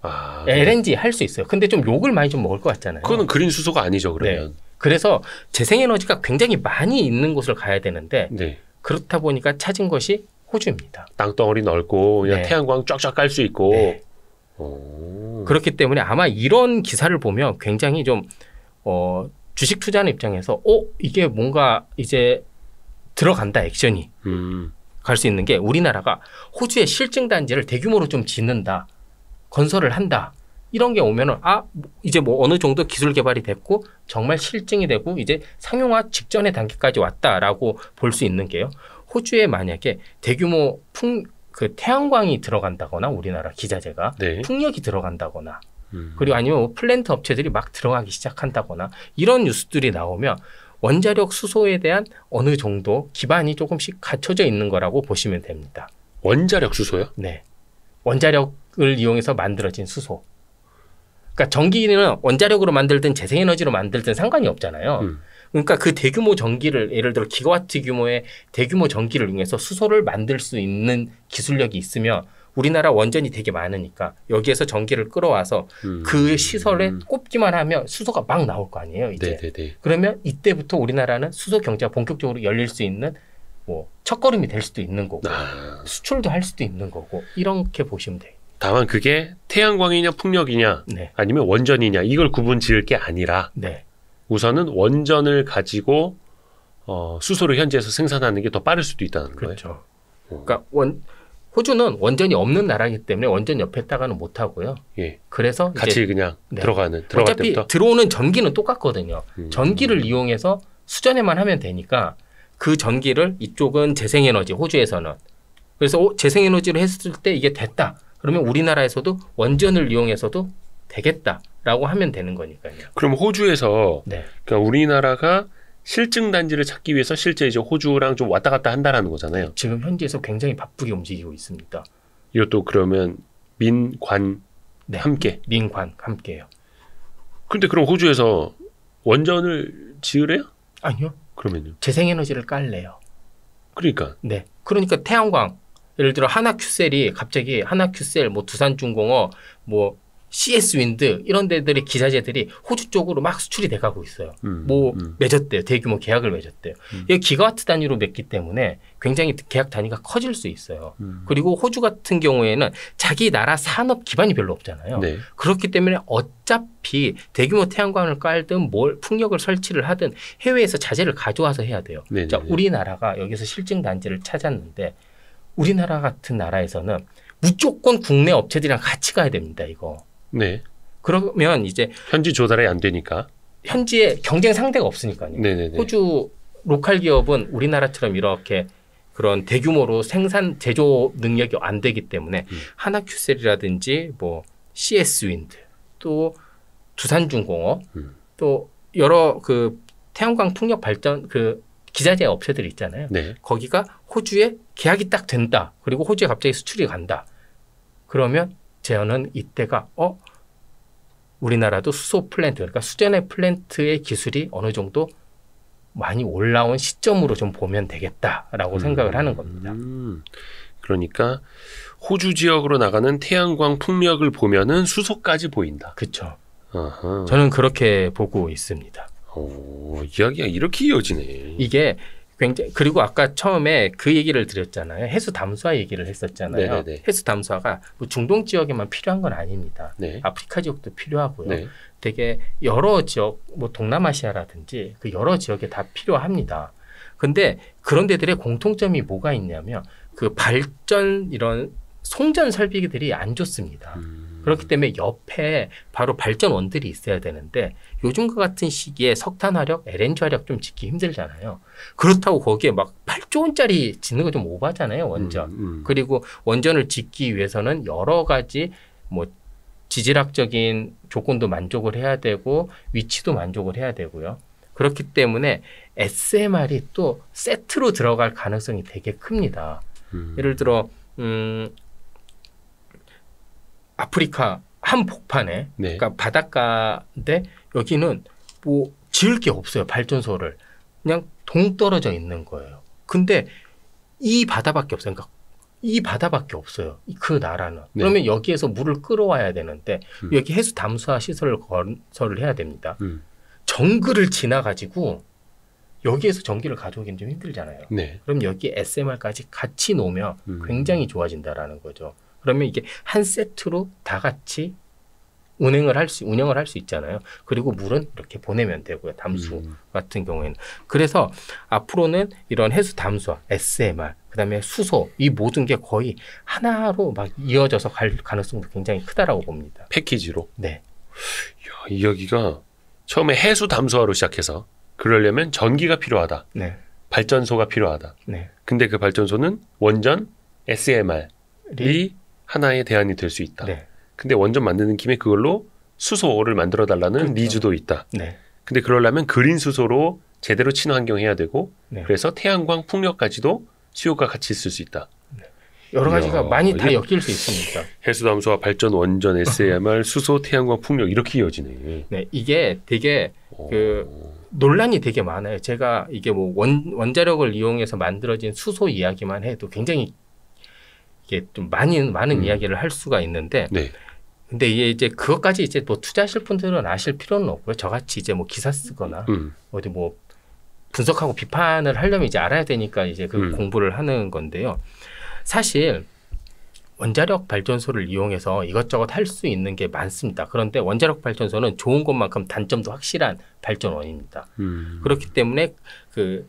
아, LNG 할 수 있어요. 근데 좀 욕을 많이 좀 먹을 것 같잖아요. 그거는 그린 수소가 아니죠, 그러면. 네. 그래서 재생에너지가 굉장히 많이 있는 곳을 가야 되는데 네. 그렇다 보니까 찾은 것이 호주입니다. 땅덩어리 넓고 그냥 네. 태양광 쫙쫙 깔 수 있고. 네. 오. 그렇기 때문에 아마 이런 기사를 보면 굉장히 좀 주식 투자하는 입장에서 이게 뭔가 이제 들어간다 액션이 갈 수 있는 게 우리나라가 호주의 실증 단지를 대규모로 좀 짓는다. 건설을 한다. 이런 게 오면은 이제 뭐 어느 정도 기술 개발이 됐고 정말 실증이 되고 이제 상용화 직전의 단계까지 왔다라고 볼 수 있는 게요. 호주에 만약에 대규모 태양광이 들어간다거나 우리나라 기자재가 네. 풍력이 들어간다거나 그리고 아니면 뭐 플랜트 업체들이 막 들어가기 시작한다거나 이런 뉴스들이 나오면 원자력 수소에 대한 어느 정도 기반이 조금씩 갖춰져 있는 거라고 보시면 됩니다. 원자력 수소요? 네. 원자력을 이용해서 만들어진 수소. 그러니까 전기는 원자력으로 만들든 재생에너지로 만들든 상관이 없잖아요. 그러니까 그 대규모 전기를 예를 들어 기가와트 규모의 대규모 전기를 이용해서 수소를 만들 수 있는 기술력이 있으면 우리나라 원전이 되게 많으니까 여기에서 전기를 끌어와서 그 시설에 꼽기만 하면 수소가 막 나올 거 아니에요. 이제. 네네네. 그러면 이때부터 우리나라는 수소 경제가 본격적으로 열릴 수 있는 뭐 첫걸음이 될 수도 있는 거고 수출도 할 수도 있는 거고 이렇게 보시면 돼요. 다만 그게 태양광이냐 풍력이냐 네. 아니면 원전이냐 이걸 구분 지을 게 아니라 네. 우선은 원전을 가지고 수소를 현지에서 생산하는 게 더 빠를 수도 있다는 거예요. 그렇죠. 그러니까 호주는 원전이 없는 나라이기 때문에 원전 옆에다가는 못 하고요. 예. 그래서 같이 이제 그냥 네. 들어갈 어차피 때부터 들어오는 전기는 똑같거든요. 전기를 이용해서 수전에만 하면 되니까 그 전기를 이쪽은 재생에너지 호주에서는 그래서 재생에너지로 했을 때 이게 됐다. 그러면 우리나라에서도 원전을 이용해서도 되겠다라고 하면 되는 거니까요. 그럼 호주에서 네. 그러니까 우리나라가 실증 단지를 찾기 위해서 실제 이제 호주랑 좀 왔다 갔다 한다라는 거잖아요. 지금 현지에서 굉장히 바쁘게 움직이고 있습니다. 이것도 그러면 민관 네. 함께. 민관 함께요. 근데 그럼 호주에서 원전을 지으래요? 아니요. 그러면요. 재생에너지를 깔래요. 그러니까. 네. 그러니까 태양광 예를 들어 하나큐셀이 갑자기 하나큐셀 뭐 두산중공업 뭐 CS 윈드 이런 데들의 기자재들이 호주 쪽으로 막 수출이 돼가고 있어요. 맺었대요. 대규모 계약을 맺었대요. 이게 기가와트 단위로 맺기 때문에 굉장히 계약 단위가 커질 수 있어요. 그리고 호주 같은 경우에는 자기 나라 산업 기반이 별로 없잖아요. 네. 그렇기 때문에 어차피 대규모 태양광을 깔든 뭘 풍력을 설치를 하든 해외에서 자재를 가져와서 해야 돼요. 네네네. 자, 우리나라가 여기서 실증 단지를 찾았는데 우리나라 같은 나라에서는 무조건 국내 업체들이랑 같이 가야 됩니다. 이거. 네. 그러면 이제 현지 조달이 안 되니까. 현지에 경쟁 상대가 없으니까요. 네네네. 호주 로컬 기업은 우리나라처럼 이렇게 그런 대규모로 생산 제조 능력이 안 되기 때문에 하나큐셀이라든지 뭐 CS 윈드 또 두산중공업 또 여러 그 태양광 풍력 발전 그 기자재 업체들 있잖아요. 네. 거기가 호주에 계약이 딱 된다. 그리고 호주에 갑자기 수출이 간다. 그러면 저는 이때가 우리나라도 수소 플랜트 그러니까 수전의 플랜트의 기술이 어느 정도 많이 올라온 시점으로 좀 보면 되겠다라고 생각을 하는 겁니다. 그러니까 호주 지역으로 나가는 태양광 풍력을 보면은 수소까지 보인다. 그렇죠. 어허. 저는 그렇게 보고 있습니다. 이야기가 이렇게 이어지네. 이게 굉장히 그리고 아까 처음에 그 얘기를 드렸잖아요. 해수 담수화 얘기를 했었잖아요. 네네네. 해수 담수화가 뭐 중동 지역에만 필요한 건 아닙니다. 네. 아프리카 지역도 필요하고요. 네. 되게 여러 지역, 뭐 동남아시아라든지 그 여러 지역에 다 필요합니다. 근데 그런 데들의 공통점이 뭐가 있냐면 그 발전 이런 송전 설비들이 안 좋습니다. 그렇기 때문에 옆에 바로 발전원들이 있어야 되는데 요즘과 같은 시기에 석탄 화력, LNG 화력 좀 짓기 힘들잖아요. 그렇다고 거기에 막 8조 원짜리 짓는 거 좀 오바잖아요, 원전. 그리고 원전을 짓기 위해서는 여러 가지 뭐 지질학적인 조건도 만족을 해야 되고 위치도 만족을 해야 되고요. 그렇기 때문에 SMR이 또 세트로 들어갈 가능성이 되게 큽니다. 예를 들어 아프리카 한복판에 네. 그러니까 바닷가인데 여기는 뭐 지을 게 없어요. 발전소를. 그냥 동떨어져 있는 거예요. 근데 이 바다밖에 없어요. 그러니까 이 바다밖에 없어요. 그 나라는. 네. 그러면 여기에서 물을 끌어와야 되는데 여기 해수 담수화 시설을 건설을 해야 됩니다. 정글을 지나가지고 여기에서 전기를 가져오기는 좀 힘들잖아요. 네. 그럼 여기 SMR까지 같이 놓으면 굉장히 좋아진다라는 거죠. 그러면 이게 한 세트로 다 같이 운영을 할 수 있잖아요. 그리고 물은 이렇게 보내면 되고요. 담수 같은 경우에는. 그래서 앞으로는 이런 해수 담수화, SMR, 그다음에 수소 이 모든 게 거의 하나로 막 이어져서 갈 가능성도 굉장히 크다라고 봅니다. 패키지로. 네. 이야, 이 이야기가 처음에 해수 담수화로 시작해서 그러려면 전기가 필요하다. 네. 발전소가 필요하다. 네. 근데 그 발전소는 원전, SMR이 하나의 대안이 될 수 있다. 네. 근데 원전 만드는 김에 그걸로 수소를 만들어 달라는 그렇죠. 니즈도 있다. 네. 근데 그러려면 그린 수소로 제대로 친환경 해야 되고 네. 그래서 태양광 풍력까지도 수요가 같이 있을 수 있다. 여러 가지가 이야, 많이 다 이게- 엮일 수 있습니다. 해수 담수화, 발전, 원전, SMR, 수소, 태양광 풍력 이렇게 이어지네. 네. 이게 되게 그 논란이 되게 많아요. 제가 이게 뭐 원자력을 이용해서 만들어진 수소 이야기만 해도 굉장히 이게 좀 많은 이야기를 할 수가 있는데, 네. 근데 이제 그것까지 이제 뭐 투자하실 분들은 아실 필요는 없고요. 저같이 이제 뭐 기사 쓰거나 어디 뭐 분석하고 비판을 하려면 이제 알아야 되니까 이제 그 공부를 하는 건데요. 사실 원자력 발전소를 이용해서 이것저것 할 수 있는 게 많습니다. 그런데 원자력 발전소는 좋은 것만큼 단점도 확실한 발전원입니다. 그렇기 때문에 그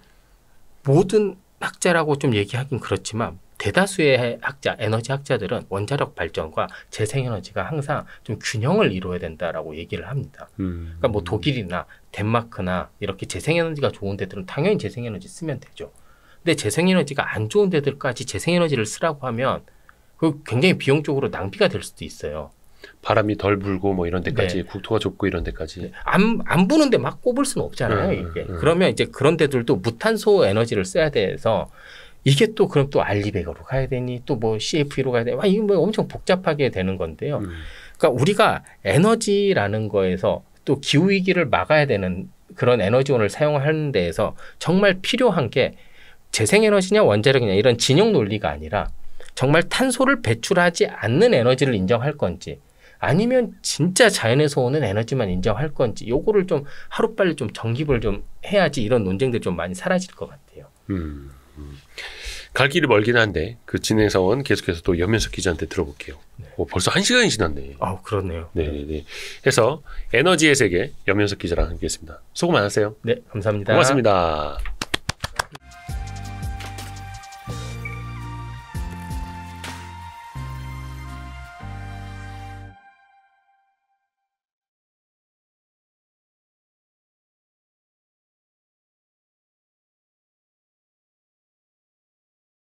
모든 학자라고 좀 얘기하긴 그렇지만 대다수의 학자, 에너지 학자들은 원자력 발전과 재생에너지가 항상 좀 균형을 이루어야 된다라고 얘기를 합니다. 그러니까 뭐 독일이나 덴마크나 이렇게 재생에너지가 좋은 데들은 당연히 재생에너지 쓰면 되죠. 근데 재생에너지가 안 좋은 데들까지 재생에너지를 쓰라고 하면 그 굉장히 비용적으로 낭비가 될 수도 있어요. 바람이 덜 불고 뭐 이런 데까지, 네. 국토가 좁고 이런 데까지. 안 부는데 막 꼽을 수는 없잖아요. 이게. 그러면 이제 그런 데들도 무탄소 에너지를 써야 돼서 이게 또 그럼 또 알리백으로 가야 되니 또 뭐 CFE로 가야 되니 이거 뭐 엄청 복잡하게 되는 건데요. 그러니까 우리가 에너지라는 거에서 또 기후위기를 막아야 되는 그런 에너지원을 사용하는 데에서 정말 필요한 게 재생에너지냐 원자력이냐 이런 진영 논리가 아니라 정말 탄소를 배출하지 않는 에너지를 인정할 건지 아니면 진짜 자연에서 오는 에너지만 인정할 건지 요거를 좀 하루빨리 좀 정립을 좀 해야지 이런 논쟁들이 좀 많이 사라질 것 같아요. 갈 길이 멀긴 한데 그 진행사원 계속해서 또 연면석 기자한테 들어볼게요. 네. 벌써 1시간이 지났네. 아, 그렇네요. 네네네. 해서 에너지의 세계 연면석 기자랑 함께했습니다. 수고 많으세요. 네, 감사합니다. 고맙습니다.